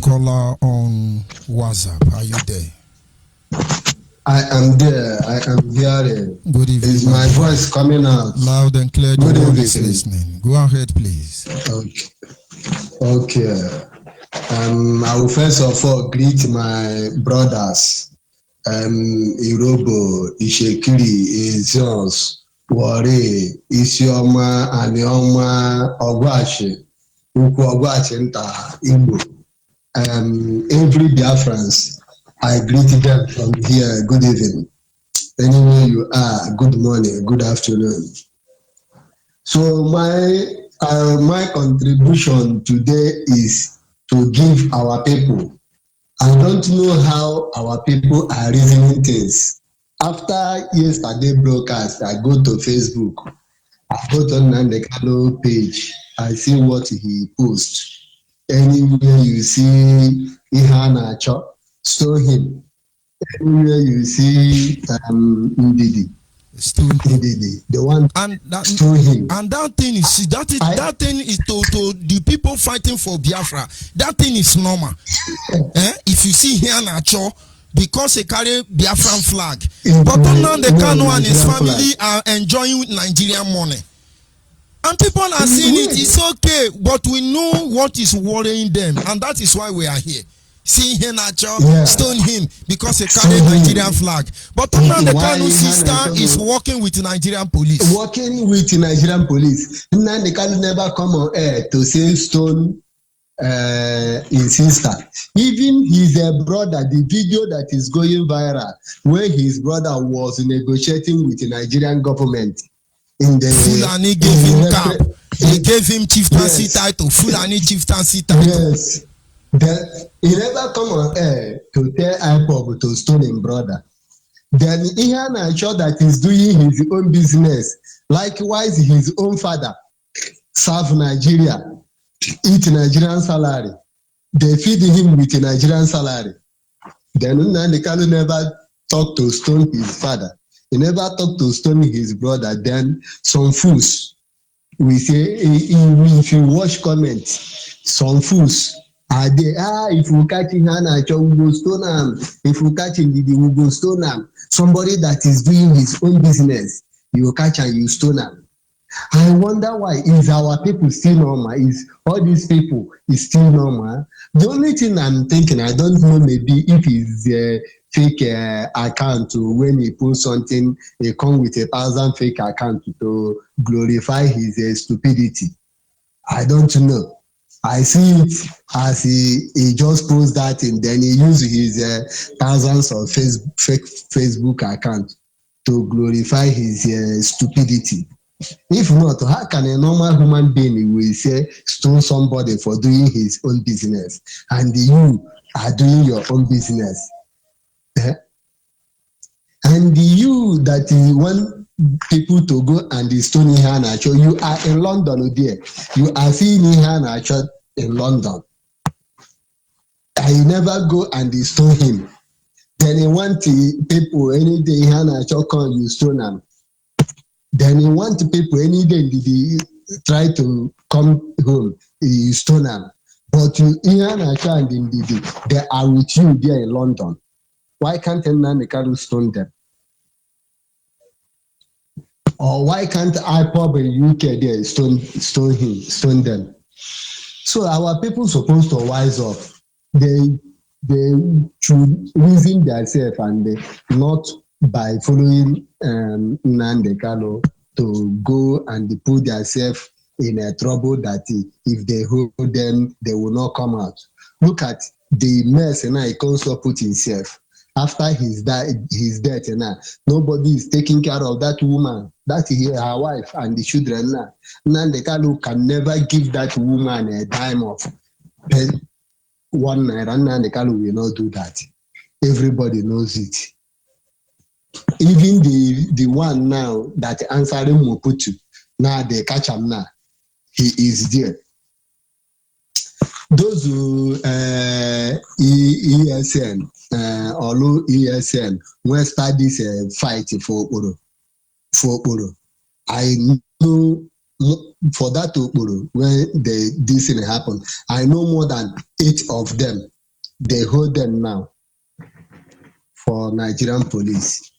D: caller on WhatsApp. Are you there?
E: I am there. I am hearing.
D: Good evening.
E: Is my voice coming out?
D: Loud and clear. The world is listening. Go ahead, please.
E: Okay. I will first of all greet my brothers. Irobo, Ishekiri, Izions, Wari, Isioma, Anioma, Ogwashi, Ukwu Ogwashi Nta, Igbo. Every Biafrans, I greet them from here. Good evening. Anywhere you are, good morning, good afternoon. So my contribution today is to give our people. I don't know how our people are reasoning things. After yesterday broadcast, I go to Facebook. I go to Nnamdi Kanu page. I see what he posts. Anywhere you see Ihana Cho, stone him. Anywhere you see Ndidi, Ndidi, the one
D: and that,
E: stone him.
D: And that thing is that thing is to the people fighting for Biafra. That thing is normal. If you see Ihana Cho, because they carry Biafran flag, but now the Kanu and his family are enjoying Nigerian money. And people are saying it's okay, but we know what is worrying them, and that is why we are here. See Ihana Cho, stone him because he carry Nigerian flag. But now the Kanu sister is working with Nigerian police.
E: Working with Nigerian police. Nnamdi Kanu never come on air to say stone his sister. Even his brother, the video that is going viral, where his brother was negotiating with the Nigerian government.
D: Fulani gave him cap. They gave him chieftaincy title. Fulani chieftaincy title.
E: Yes. Then he never come on air to tell IPOB to stone him brother. Then Ihana Cho that is doing his own business. Likewise, his own father serve Nigeria, eat Nigerian salary. They feed him with a Nigerian salary. Then Nnamdi Kanu never talk to stone his father. He never talked to stone his brother. Then some fools, we say, if you watch comments, some fools are there. If we catch Ihana Cho, we go stone him. If we catch Ndidi, we go stone him. Somebody that is doing his own business, you catch and you stone him. I wonder why. Is our people still normal? Is all these people is still normal? The only thing I'm thinking, I don't know, maybe if it's a fake account, when he posts something, he come with 1,000 fake account to glorify his stupidity. I don't know. I see it as he just posts that and then he uses his thousands of fake Facebook account to glorify his stupidity. If not, how can a normal human being will say stone somebody for doing his own business and you are doing your own business? And you that you want people to go and stone Ihana Cho, you are in London, dear. You are seeing Ihana Cho in London. I never go and stone him. Then you want people any day Ihana Cho come, you stone him. Then you want people any day they try to come home, you stone them. But Ihana Cho and Ndidi, they are with you there in London. Why can't Nnamdi Kanu stone them? Or why can't IPOB in UK there stone them? So our people supposed to wise up. They should reason themselves and not by following Nnamdi Kanu to go and put themselves in a trouble that if they hold them, they will not come out. Look at the mess and he also put himself. After his death, nobody is taking care of that woman. That is her wife and the children. Nnamdi Kanu can never give that woman a dime of one naira. Nnamdi Kanu will not do that. Everybody knows it. Even the one now that answering Moputu, now they catch him now. He is there. Those who ESN or low ESN when start this fight for Okporo. I know for that Okporo, when this thing happened, I know more than 8 of them. They hold them now for Nigerian police.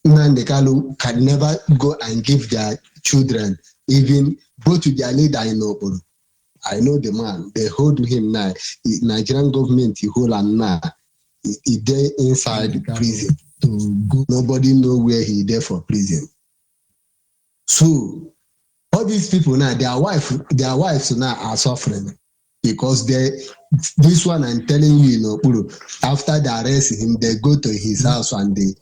E: Nnamdi Kanu can never go and give their children, even go to their leader in Okporo. I know the man. They hold him now. Nigerian government, he hold him now. He there inside prison. To go, nobody know where he there for prison. So all these people now, their wives now are suffering because this one I'm telling you, after they arrest him, they go to his house and they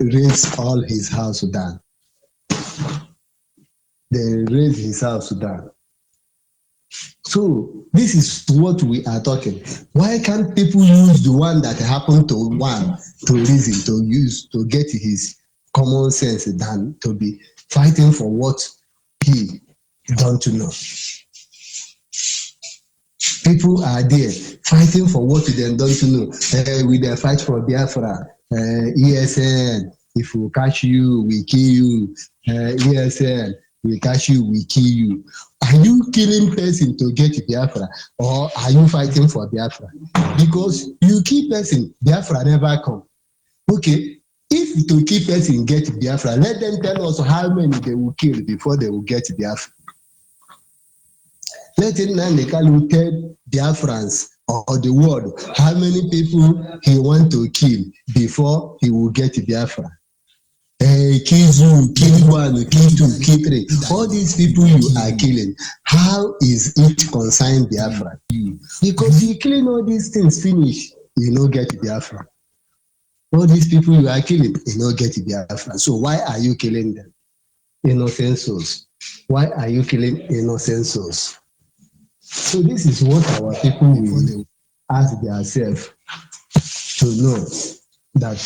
E: raise all his house down. They raise his house down. So this is what we are talking. Why can't people use the one that happened to one to reason, to get his common sense than to be fighting for what he don't know? People are there fighting for what they don't know. We dey fight for Biafra. ESN, if we catch you, we kill you. ESN, we catch you, we kill you. Are you killing person to get Biafra, or are you fighting for Biafra? Because you kill person, Biafra never come. Okay, if to kill person get Biafra, let them tell us how many they will kill before they will get Biafra. Let Nnamdi Kanu tell Biafrans or the world how many people he want to kill before he will get Biafra. Kill you, kill one, kill two, kill three. All these people you are killing, how is it concerned Biafra? Because you killing all these things, finish, you don't get Biafra. All these people you are killing, you don't get Biafra. So why are you killing them? Innocent souls. Why are you killing innocent souls? So this is what our people will ask themselves to know, that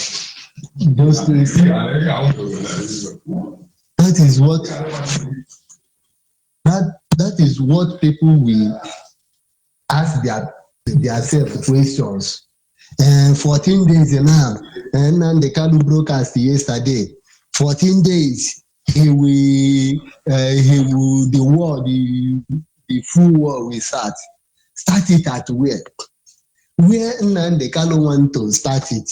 E: those things, that is what people will ask themselves questions. And 14 days now, and then the Kanu broadcast yesterday. 14 days, the full war will start. Start it at where? Where Nnamdi Kanu want to start it?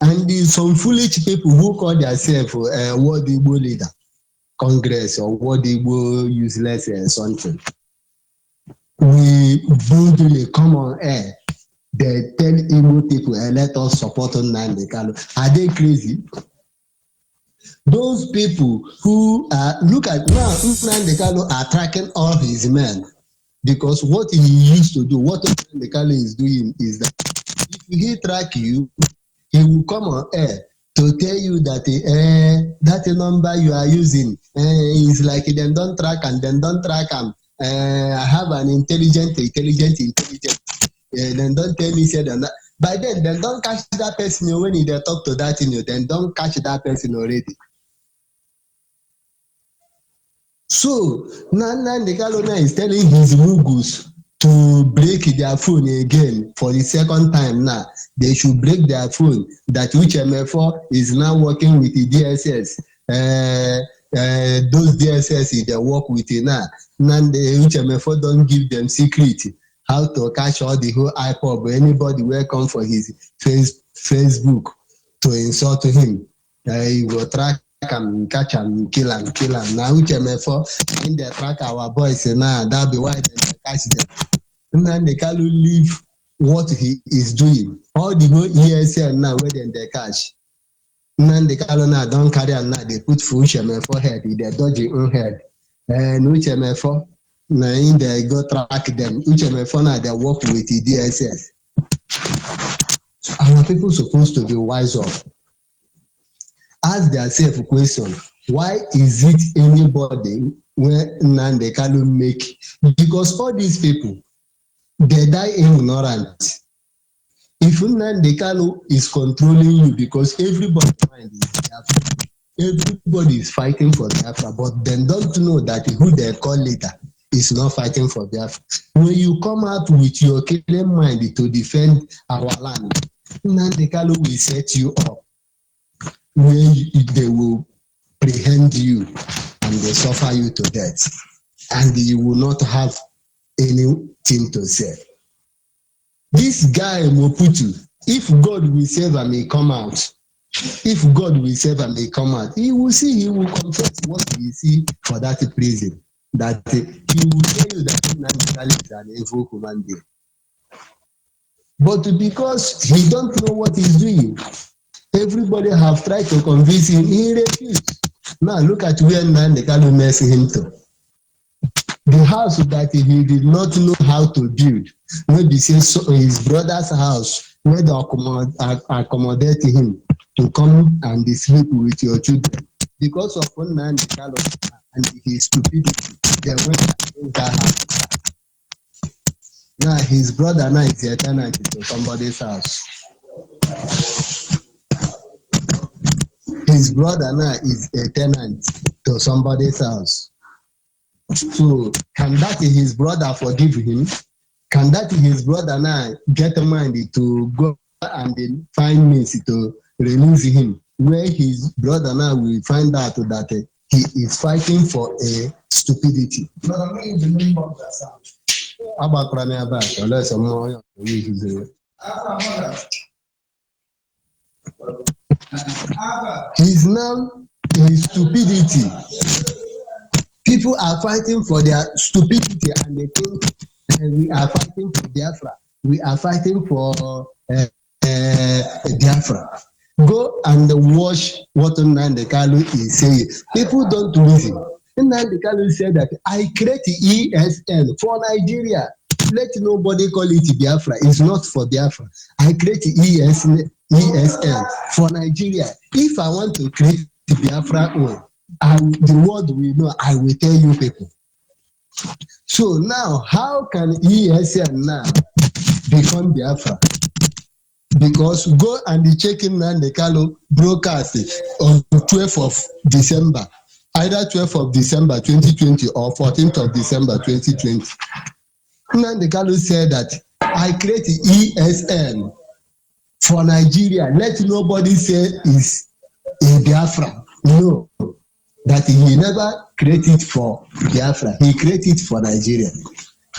E: And some foolish people who call themselves World Igbo leader, Congress, or World Igbo useless something. We boldly come on air. They tell Igbo people, let us support Nnamdi Kanu. Are they crazy? Those people who look at now, Nnamdi Kanu are tracking all his men, because what he used to do, what Nnamdi Kanu is doing is that if he track you, he will come on air to tell you that that number you are using is like them don't track and then don't track them. I have an intelligent. Then don't tell me say that. By then don't catch that person when they talk to that thing. Then don't catch that person already. So Nnamdi Kanu is telling his Mugus to break their phone again for the second time now. They should break their phone. That HMF4 is now working with the DSS. Those DSS they work with it now. Now the HMF4 don't give them secret how to catch all the whole iPod. Anybody will come for his Facebook to insult him. He will track him, catch him, kill him. Now HMF4 in they track our boys now. That'll be why they catch them. Nnamdi Kanu leave what he is doing. All the whole ESL now where they catch. Nnamdi Kanu now don't carry on now. They put full HMF4 head. They dodge your own head. And HMF4 now in they go track them. HMF4 now they work with the DSS. So our people supposed to be wise up. Ask themselves a question. Why is it anybody when Nnamdi Kanu make? Because all these people, they die ignorant. If Nnamdi Kanu is controlling you, because everybody's mind is Biafra, everybody is fighting for Biafra, but they don't know that who they call leader is not fighting for Biafra. When you come out with your killing mind to defend our land, Nnamdi Kanu will set you up where they will prehend you and and they suffer you to death, and you will not have anything to say. This guy Moputu, if God will save him, he come out. If God will save him, he come out. He will see, he will confess what he see for that prison. That he will tell you that Nnamdi is an evil human being. But because he don't know what he's doing, everybody have tried to convince him, he refused. Now look at where Nnamdi mess him to. The house that he did not know how to build, maybe say so his brother's house, where they accommodate him to come and sleep with your children. Because of Nnamdi and his stupidity, they went against that house. Now his brother now is a tenant to somebody's house. His brother now is a tenant to somebody's house. So can that his brother forgive him? Can that his brother now get mind to go and find means to release him? Where his brother now will find out that he is fighting for a stupidity. He's now a stupidity. People are fighting for their stupidity and they think we are fighting for Biafra. We are fighting for Biafra. Go and watch what Nnamdi Kanu is saying. People don't listen. Nnamdi Kanu said that I create ESN for Nigeria. Let nobody call it Biafra. It's not for Biafra. I create ESN for Nigeria. If I want to create Biafra, the world will know. I will tell you people. So now, how can ESN now become Biafra? Because go and check in Nnamdi Kanu broadcast on 12th of December, either 12th of December 2020 or 14th of December 2020. Nnamdi Kanu said that I create ESN for Nigeria. Let nobody say is a Biafra. No, that he never created for Biafra. He created for Nigeria.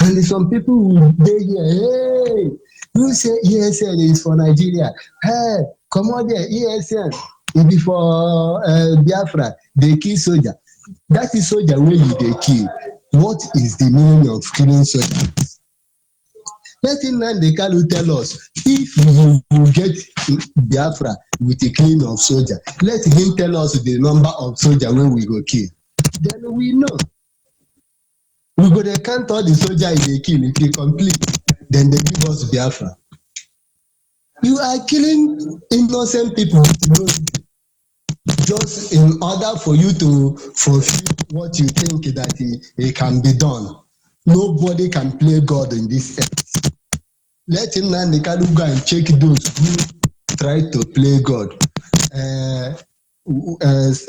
E: And some people will be here, hey, you say ESN is for Nigeria. Hey, come on there, ESN. It be for Biafra. They kill soldier. That is soldier when they kill. What is the meaning of killing soldiers? Let Nnamdi Kanu tell us if we will get Biafra with a killing of soldier. Let him tell us the number of soldiers when we go kill. Then we know. We go to count all the soldiers they kill. If they complete, then they give us Biafra. You are killing innocent people just in order for you to fulfill what you think that it can be done. Nobody can play God in this earth. Let him Nnamdi Kanu go and check those who try to play God. Who is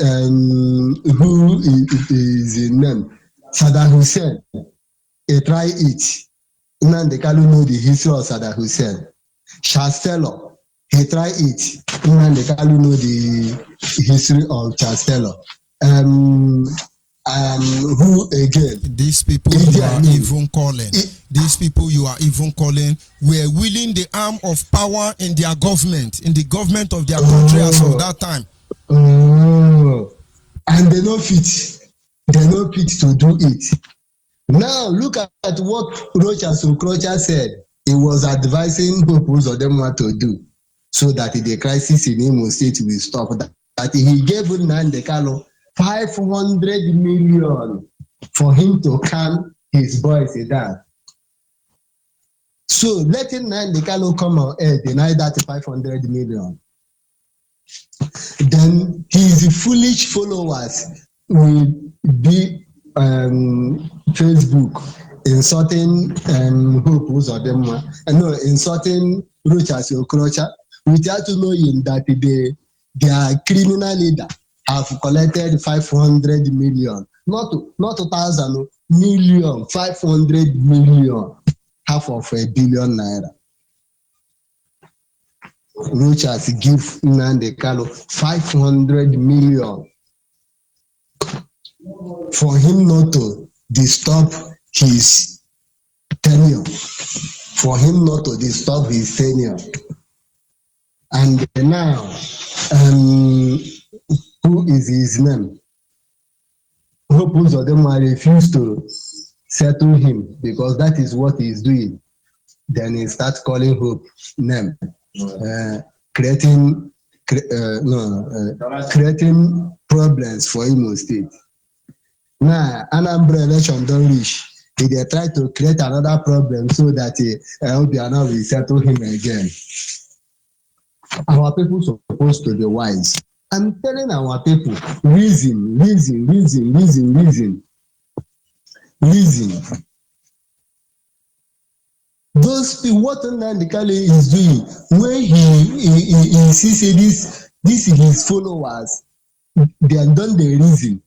E: his name? Saddam Hussein. He try it. Nnamdi Kanu know the history of Saddam Hussein. Charles Taylor. He try it. Nnamdi Kanu know the history of Charles Taylor. Who again?
D: These people you are even calling. These people you are even calling were willing the arm of power in their government, in the government of their country as of that time.
E: And they no fit. They no fit to do it. Now look at what Rochas Okrocha said. He was advising Hope Uzodinma to do so that the crisis in Imo State will stop. That he gave Nnamdi Kanu 500 million for him to calm his boys down. So letting Nnamdi Kanu come on air deny that 500 million. Then his foolish followers will be Facebook insulting Hope Uzodinma, insulting Rochas Okrocha without knowing that their criminal leader have collected 500 million, not 1,000 million, 500 million, half of a billion naira. Rochas give Nnamdi Kanu 500 million. for him not to disturb his tenure, for him not to disturb his tenure. And now, who is his name? Hope Uzodinma refused to settle him because that is what he is doing. Then he starts calling Hope name, creating problems for Imo State. Now, Anambra election don't reach. They try to create another problem so that Obiano will settle him again. Our people supposed to be wise. I'm telling our people, reason. Those people, what Nnamdi Kanu is doing, when he sees this is his followers, they have done the reason.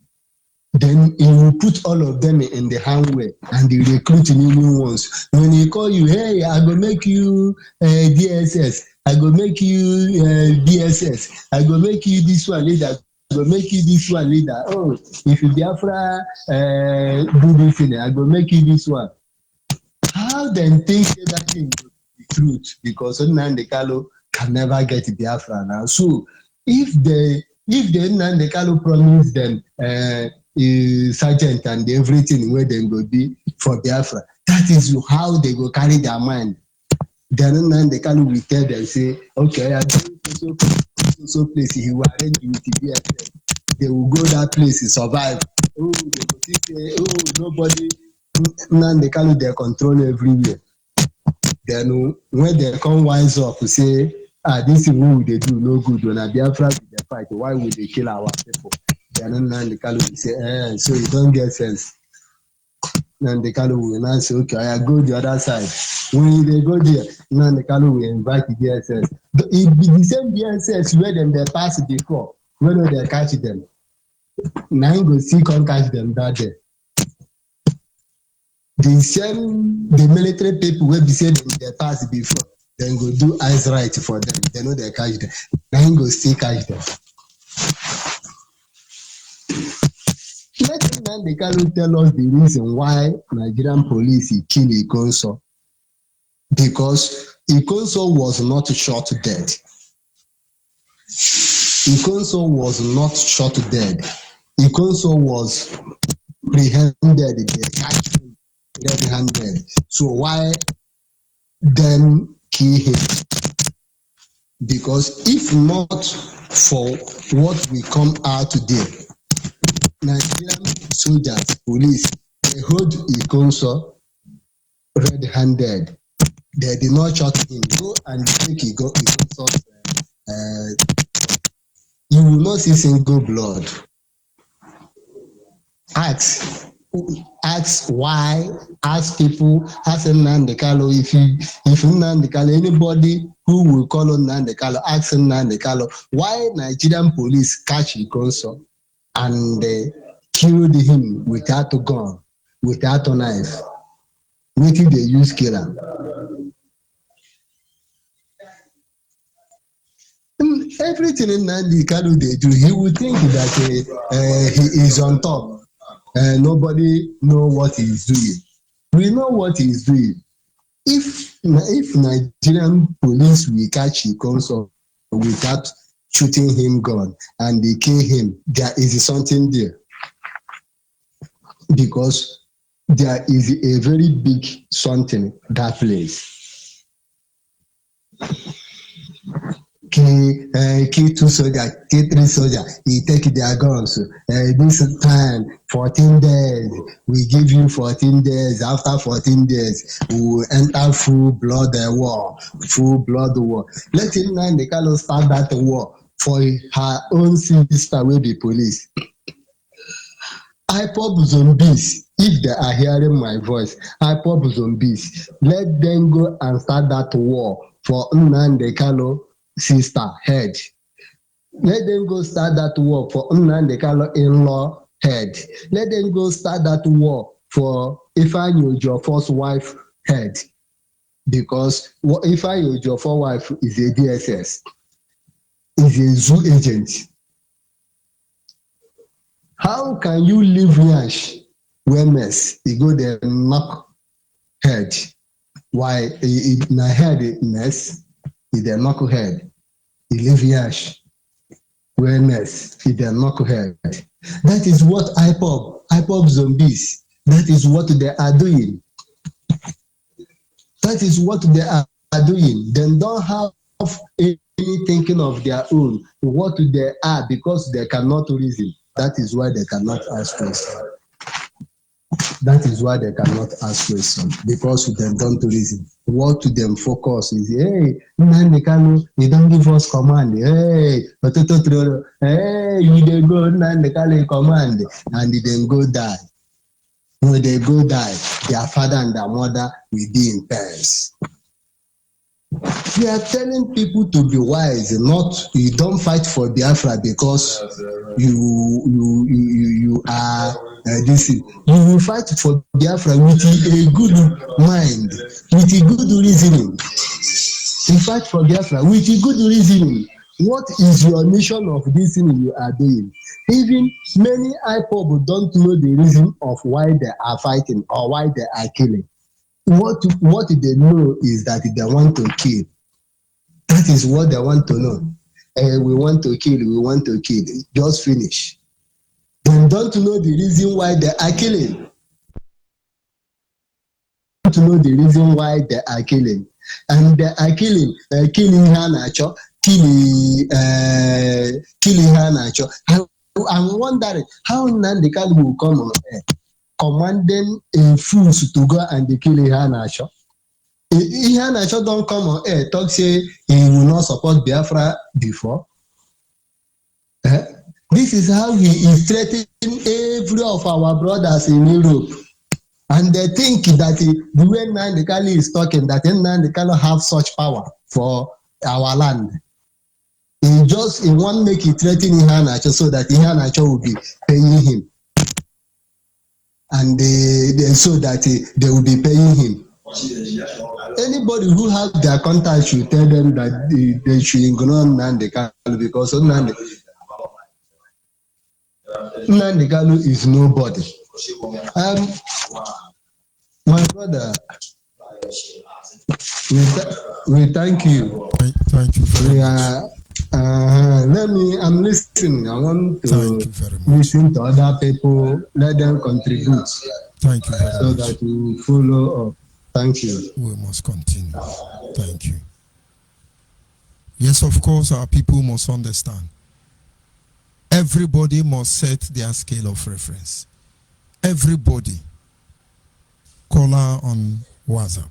E: Then he will put all of them in the handwear and they recruit new ones. When he call you, hey, I go make you DSS, I go make you DSS, I go make you this one leader, I go make you this one leader. Oh, if you Biafra do this thing, I go make you this one. How then think that thing is the truth? Because Nnamdi Kanu can never get Biafra now. So if Nnamdi Kanu promise them sergeant and everything where they go be for Biafra, that is how they go carry their mind. Then Nnamdi Kanu will tell them, say, okay, I do so place, he will arrange with the BFF. They will go that place and survive. Oh, they will say, oh, nobody, Nnamdi Kanu, they control everywhere. Then when they come wise up, say, this is what they do, no good. When a Biafra with the fight, why would they kill our people? Then Nnamdi Kanu will say, so you don't get sense. Nnamdi Kanu will now say, okay, I go the other side. When they go there, Nnamdi Kanu will invite the DSS. It be the same DSS where them they pass before, when they catch them. Now you go see come catch them that day. The military people will be saying they pass before, then go do eyes right for them. They know they catch them. Now you go still catch them. Let Nnamdi Kanu tell us the reason why Nigerian police kill Ikonso. Because Ikonso was not shot dead. Ikonso was not shot dead. Ikonso was prehended, they catch him red-handed. So why then kill him? Because if not for what we come out today, Nigerian soldiers, police, they hold Ikonso red-handed. They did not shot him. Go and take Ikonso. You will not see single blood. Ask why. Ask people. Ask Nnamdi Kanu. If Nnamdi Kanu, anybody who will call on Nnamdi Kanu, ask Nnamdi Kanu why Nigerian police catch Ikonso and killed him without a gun, without a knife. What did they use kill him? Everything in Nnamdi Kanu they do, he would think that he is on top. Nobody know what he is doing. We know what he is doing. If Nigerian police will catch Ikonso without shooting him gun and they kill him, there is something there. Because there is a very big something that place. Kill 2 soldiers, kill 3 soldiers, he take their guns. This time, 14 days, we give you 14 days. After 14 days, we will enter full blood war. Let Nnamdi Kanu start that war for her own sister will be police. IPOB zombies, if they are hearing my voice, IPOB zombies, let them go and start that war for Nnamdi Kanu sister head. Let them go start that war for Nnamdi Kanu in-law head. Let them go start that war for Ifeanyi Ojofor's wife head. Because Ifeanyi Ojofor's wife is a DSS, is a zoo agent. How can you leave Nyash where mess? You go there knock head. Why na head mess? He dey knock head. He leave Nyash where mess. He dey knock head. That is what IPOB zombies. That is what they are doing. That is what they are doing. They don't have any thinking of their own. What they are because they cannot reason. That is why they cannot ask questions. That is why they cannot ask questions because they don't reason. What to them focus is, hey, Nnamdi Kanu, you don't give us command. Hey, hey, you dey go Nnamdi Kanu command, and they then go die. When they go die, their father and their mother will be in pains. We are telling people to be wise, not you don't fight for Biafra because you are this. You will fight for Biafra with a good mind, with a good reasoning. You fight for Biafra with a good reasoning. What is your mission of this thing you are doing? Even many IPOB don't know the reason of why they are fighting or why they are killing. What they know is that they want to kill. That is what they want to know. We want to kill, we want to kill. Just finish. They don't know the reason why they are killing. They don't know the reason why they are killing. And they are killing Hanacho, killing Hanacho. I'm wondering how Nnamdi Kanu will come on air commanding a fools to go and kill Ihanacho. Ihanacho don't come on air, talk say he will not support Biafra before. This is how he is threatening every of our brothers in Europe. And they think that the way Nnamdi Kanu is talking, that Nnamdi Kanu have such power for our land. He won't make it threaten Ihanacho so that Ihanacho will be paying him. And so that they will be paying him. Anybody who has their contact should tell them that they should ignore Nnamdi Kanu because Nnamdi Kanu is nobody. My brother, we thank you.
D: Thank you very much.
E: I'm listening. I want to listen to other people, let them contribute.
D: Thank you very much.
E: So that we follow up. Thank you.
D: We must continue. Thank you. Yes, of course, our people must understand. Everybody must set their scale of reference. Everybody. Caller on WhatsApp.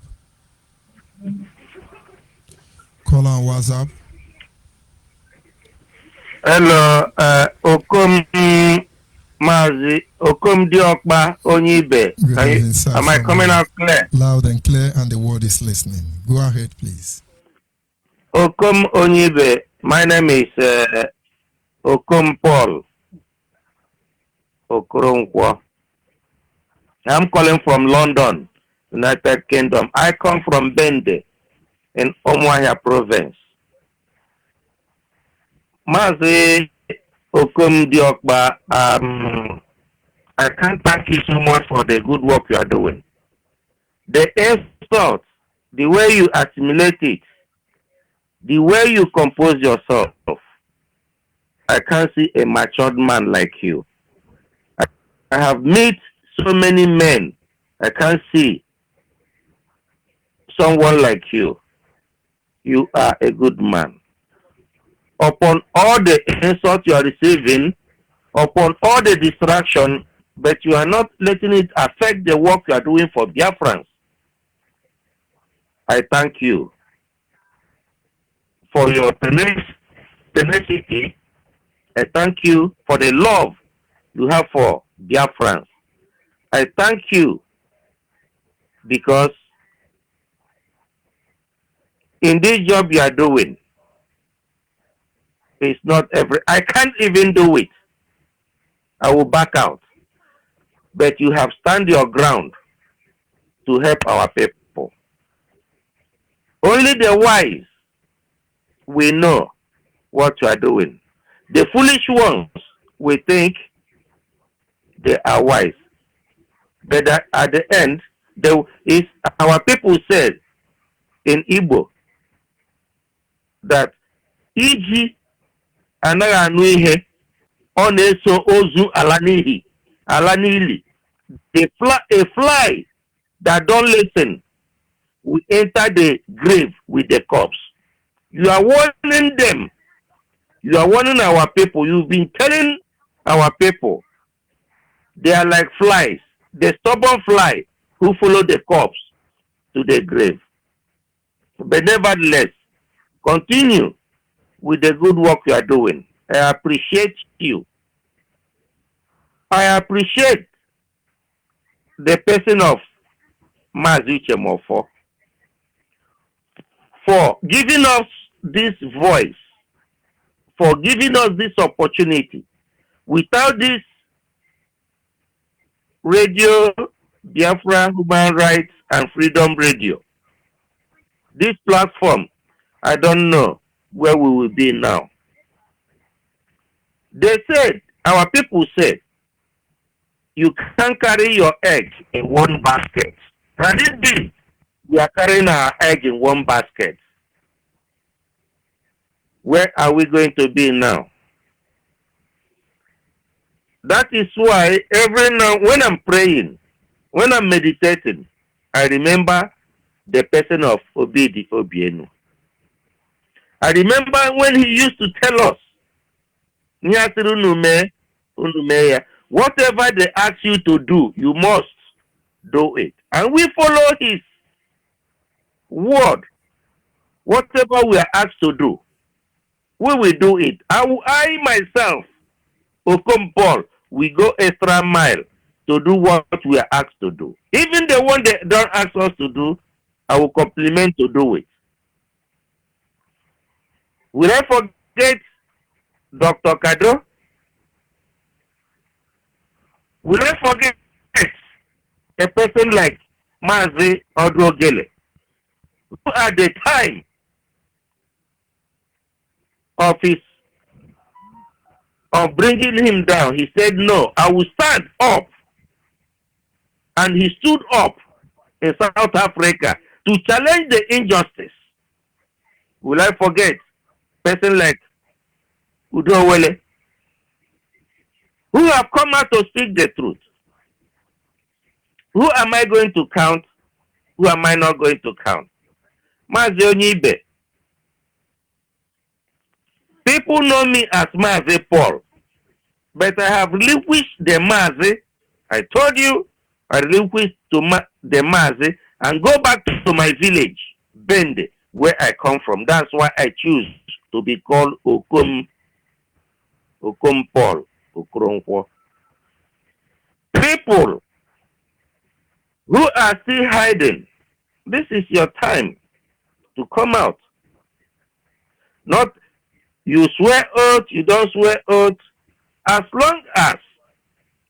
D: Caller on WhatsApp.
F: Hello, Okom Mazi, Okom Diokba Onyibe. Am I coming out clear?
D: Loud and clear, and the word is listening. Go ahead, please.
F: Okom Onyibe, my name is Okom Paul Okoronkwo. I'm calling from London, United Kingdom. I come from Bende in Umuahia province. Mazi Okom Diokba, I can't thank you so much for the good work you are doing. The insult, the way you assimilate it, the way you compose yourself, I can't see a matured man like you. I have met so many men. I can't see someone like you. You are a good man. Upon all the insult you are receiving, upon all the distraction, but you are not letting it affect the work you are doing for Biafrans. I thank you for your tenacity. I thank you for the love you have for Biafrans. I thank you because in this job you are doing, it's not I can't even do it. I will back out. But you have stand your ground to help our people. Only the wise will know what you are doing. The foolish ones will think they are wise. But at the end, is our people said in Igbo that iji anaghị anụ ihe ọ na-eso ozu ala n'ili. A fly that don't listen will enter the grave with the corpse. You are warning them. You are warning our people. You've been telling our people they are like flies, the stubborn fly who follow the corpse to the grave. But nevertheless, continue with the good work you are doing. I appreciate you. I appreciate the person of Mazi Uche Mofo for giving us this voice, for giving us this opportunity. Without this radio, Biafra Human Rights and Freedom Radio, this platform, I don't know where we will be now. They said, our people said, you can't carry your egg in one basket. Can it be we are carrying our egg in one basket? Where are we going to be now? That is why every now when I'm praying, when I'm meditating, I remember the person of Obidi Obienu. I remember when he used to tell us, whatever they ask you to do, you must do it. And we follow his word. Whatever we are asked to do, we will do it. I myself, Okom Paul, we go extra mile to do what we are asked to do. Even the one they don't ask us to do, I will compliment to do it. Will I forget Dr. Kado? Will I forget a person like Mazi Odrogele, who at the time of bringing him down, he said, no, I will stand up. And he stood up in South Africa to challenge the injustice. Will I forget a person like Udo Wele, who have come out to speak the truth? Who am I going to count? Who am I not going to count? Mazi Onyibe. People know me as Mazi Paul, but I have relinquished the Mazi. I told you, I relinquished to the Mazi and go back to my village, Bende, where I come from. That's why I choose to be called Okom Paul, Okoronkwo. People who are still hiding, this is your time to come out. Not you swear oath, you don't swear oath. As long as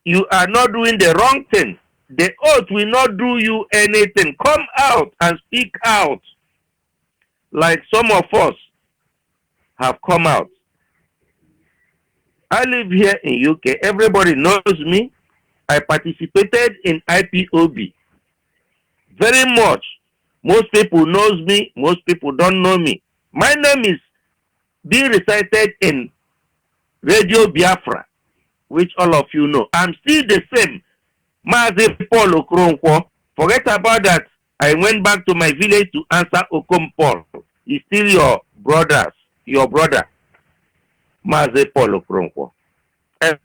F: you are not doing the wrong thing, the oath will not do you anything. Come out and speak out. Like some of us have come out. I live here in UK. Everybody knows me. I participated in IPOB very much. Most people knows me. Most people don't know me. My name is being recited in Radio Biafra, which all of you know. I'm still the same. Mazi Paul Okoronkwo. Forget about that. I went back to my village to answer Okom Paul. He's still your brother. Mazi Paul Okoronkwo. And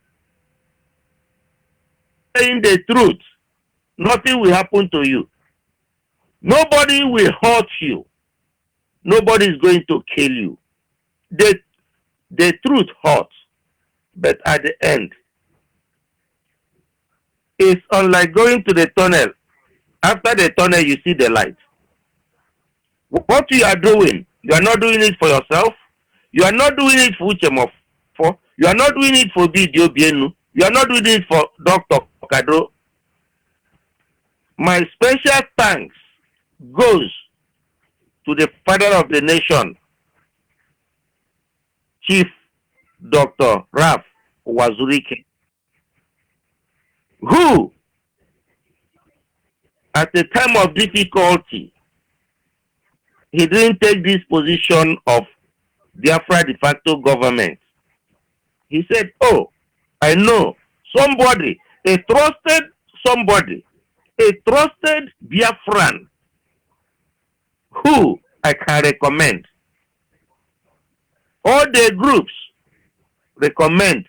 F: saying the truth, nothing will happen to you. Nobody will hurt you. Nobody is going to kill you. The truth hurts, but at the end, it's unlike going to the tunnel. After the tunnel, you see the light. What you are doing, you are not doing it for yourself. You are not doing it for Uchemofo. You are not doing it for Bidio Bienu. You are not doing it for Dr. Kado. My special thanks goes to the father of the nation, Chief Dr. Ralph Wazurike. who, at the time of difficulty, he didn't take this position of Biafra de facto government. He said, oh, I know somebody, a trusted somebody, a trusted Biafran who I can recommend. All the groups recommend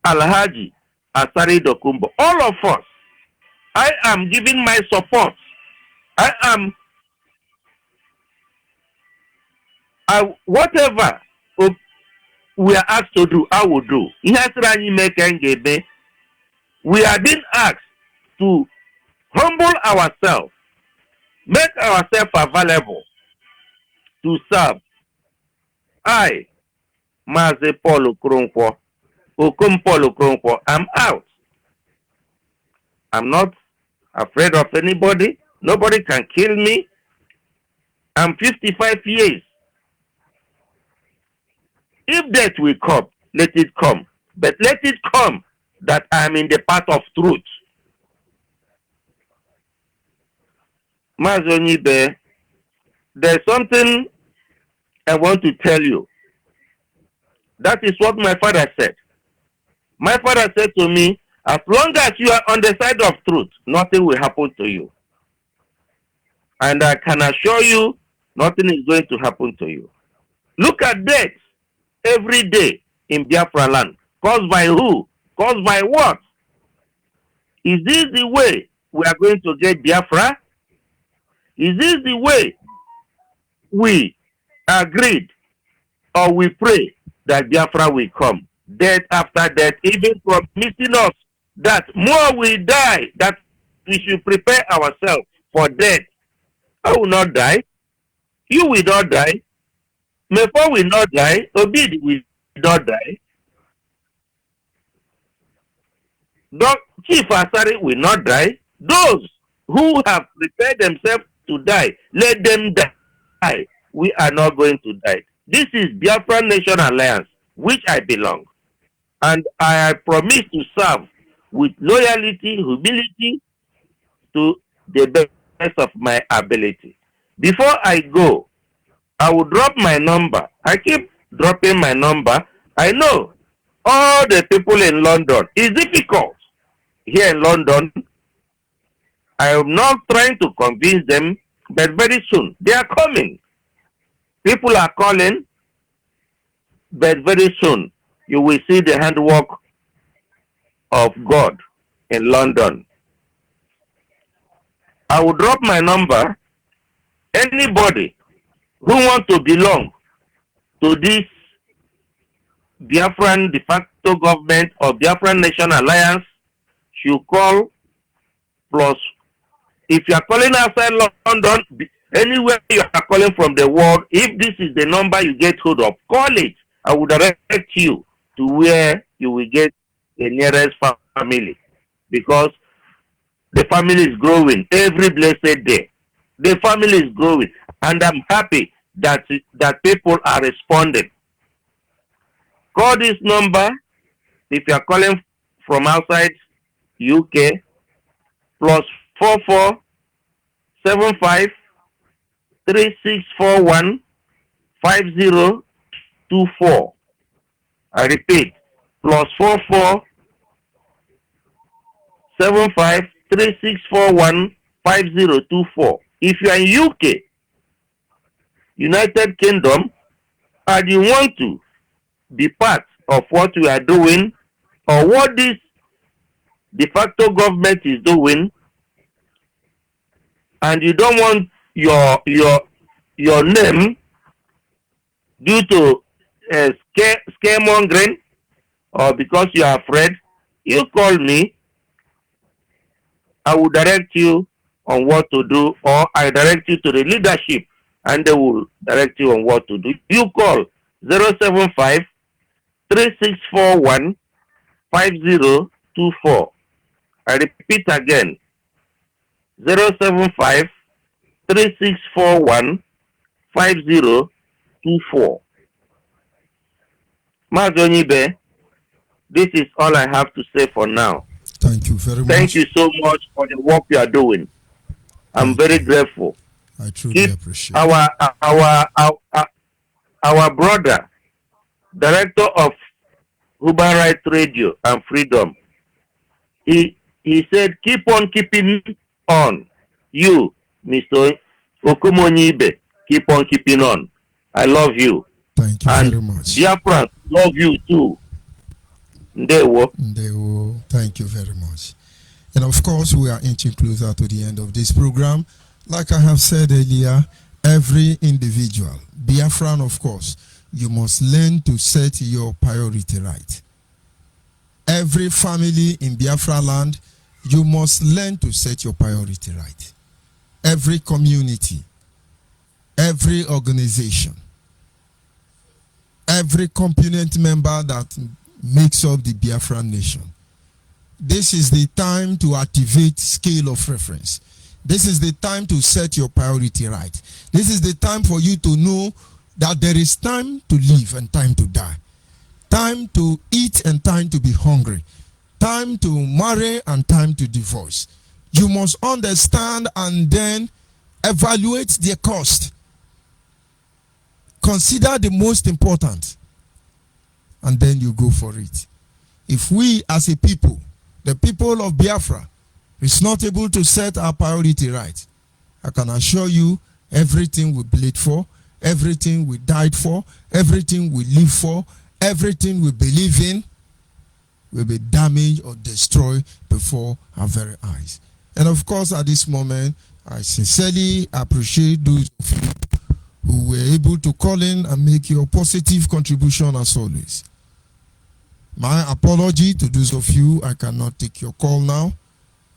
F: Alhaji Asari Dokumbo. All of us, I am giving my support. Whatever we are asked to do, I will do. We are being asked to humble ourselves, make ourselves available to serve. I, Maze Paul Okronkwo, Okom Paul Okronkwo, I'm out. I'm not afraid of anybody. Nobody can kill me. I'm 55 years. If death will come, let it come. But let it come that I am in the path of truth. Mazonibe, there's something I want to tell you. That is what my father said. My father said to me, as long as you are on the side of truth, nothing will happen to you. And I can assure you, nothing is going to happen to you. Look at death every day in Biafra land. Caused by who? Caused by what? Is this the way we are going to get Biafra? Is this the way we agreed or we pray that Biafra will come? Death after death, even promising us that more will die, that we should prepare ourselves for death. I will not die. You will not die. Mepo will not die. Obid will not die. Chief Asari will not die. Those who have prepared themselves to die, let them die. We are not going to die. This is Biafra Nation Alliance, which I belong. And I promise to serve with loyalty, humility, to the best of my ability. Before I go, I will drop my number. I keep dropping my number. I know all the people in London. It's difficult here in London. I am not trying to convince them, but very soon they are coming. People are calling, but very soon you will see the handwork of God in London. I will drop my number. Anybody who wants to belong to this Biafran de facto government or Biafran Nation Alliance should call plus. If you are calling outside London, anywhere you are calling from the world, if this is the number you get hold of, call it. I will direct you to where you will get the nearest family, because the family is growing every blessed day. The family is growing, and I'm happy that people are responding. Call this number if you are calling from outside UK, plus 44 75 3641 5024. I repeat, plus 44 75 3641 5024. If you are in UK, United Kingdom, and you want to be part of what we are doing or what this de facto government is doing, and you don't want your name due to scaremongering or because you are afraid, you call me. I will direct you on what to do, or I direct you to the leadership and they will direct you on what to do. You call 075 3641 5024. I repeat again, 075 3641 5024. Mazonibe, this is all I have to say for now.
D: Thank you very much.
F: Thank you so much for the work you are doing. I'm very grateful.
D: I truly
F: Keep
D: appreciate
F: our brother, director of Human Rights Radio and Freedom. He said, keep on keeping on. You, Mr. Okomonibe, keep on keeping on. I love you.
D: Thank you
F: and
D: very much.
F: Biafra, love you too.
D: Ndewo. Thank you very much. And of course, we are inching closer to the end of this program. Like I have said earlier, every individual, Biafran of course, you must learn to set your priority right. Every family in Biafra land, you must learn to set your priority right. Every community, every organization, every component member that makes up the Biafran nation. This is the time to activate scale of reference. This is the time to set your priority right. This is the time for you to know that there is time to live and time to die. Time to eat and time to be hungry. Time to marry and time to divorce. You must understand and then evaluate the cost. Consider the most important and then you go for it. If we as a people, the people of Biafra, is not able to set our priority right, I can assure you everything we bleed for, everything we died for, everything we live for, everything we believe in will be damaged or destroyed before our very eyes. And of course, at this moment, I sincerely appreciate those of you who were able to call in and make your positive contribution as always. My apology to those of you, I cannot take your call now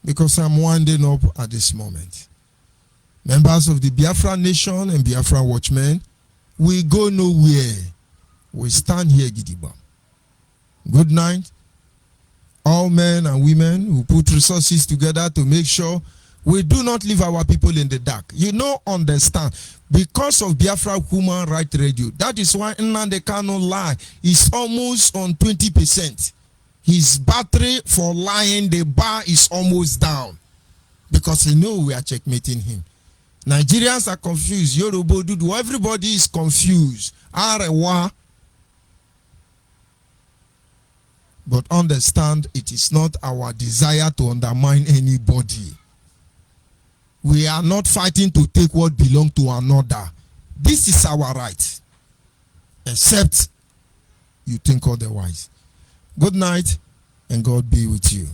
D: because I'm winding up at this moment. Members of the Biafra Nation and Biafra Watchmen, we go nowhere. We stand here, Gidigba. Good night. All men and women who put resources together to make sure we do not leave our people in the dark. You know, understand. Because of Biafra Human Rights Radio, that is why Nnamdi Kanu lie is almost on 20%. His battery for lying, the bar is almost down. Because he know we are checkmating him. Nigerians are confused. Yoruba, Dudu, everybody is confused. Arewa. But understand, it is not our desire to undermine anybody. We are not fighting to take what belongs to another. This is our right. Except you think otherwise. Good night and God be with you.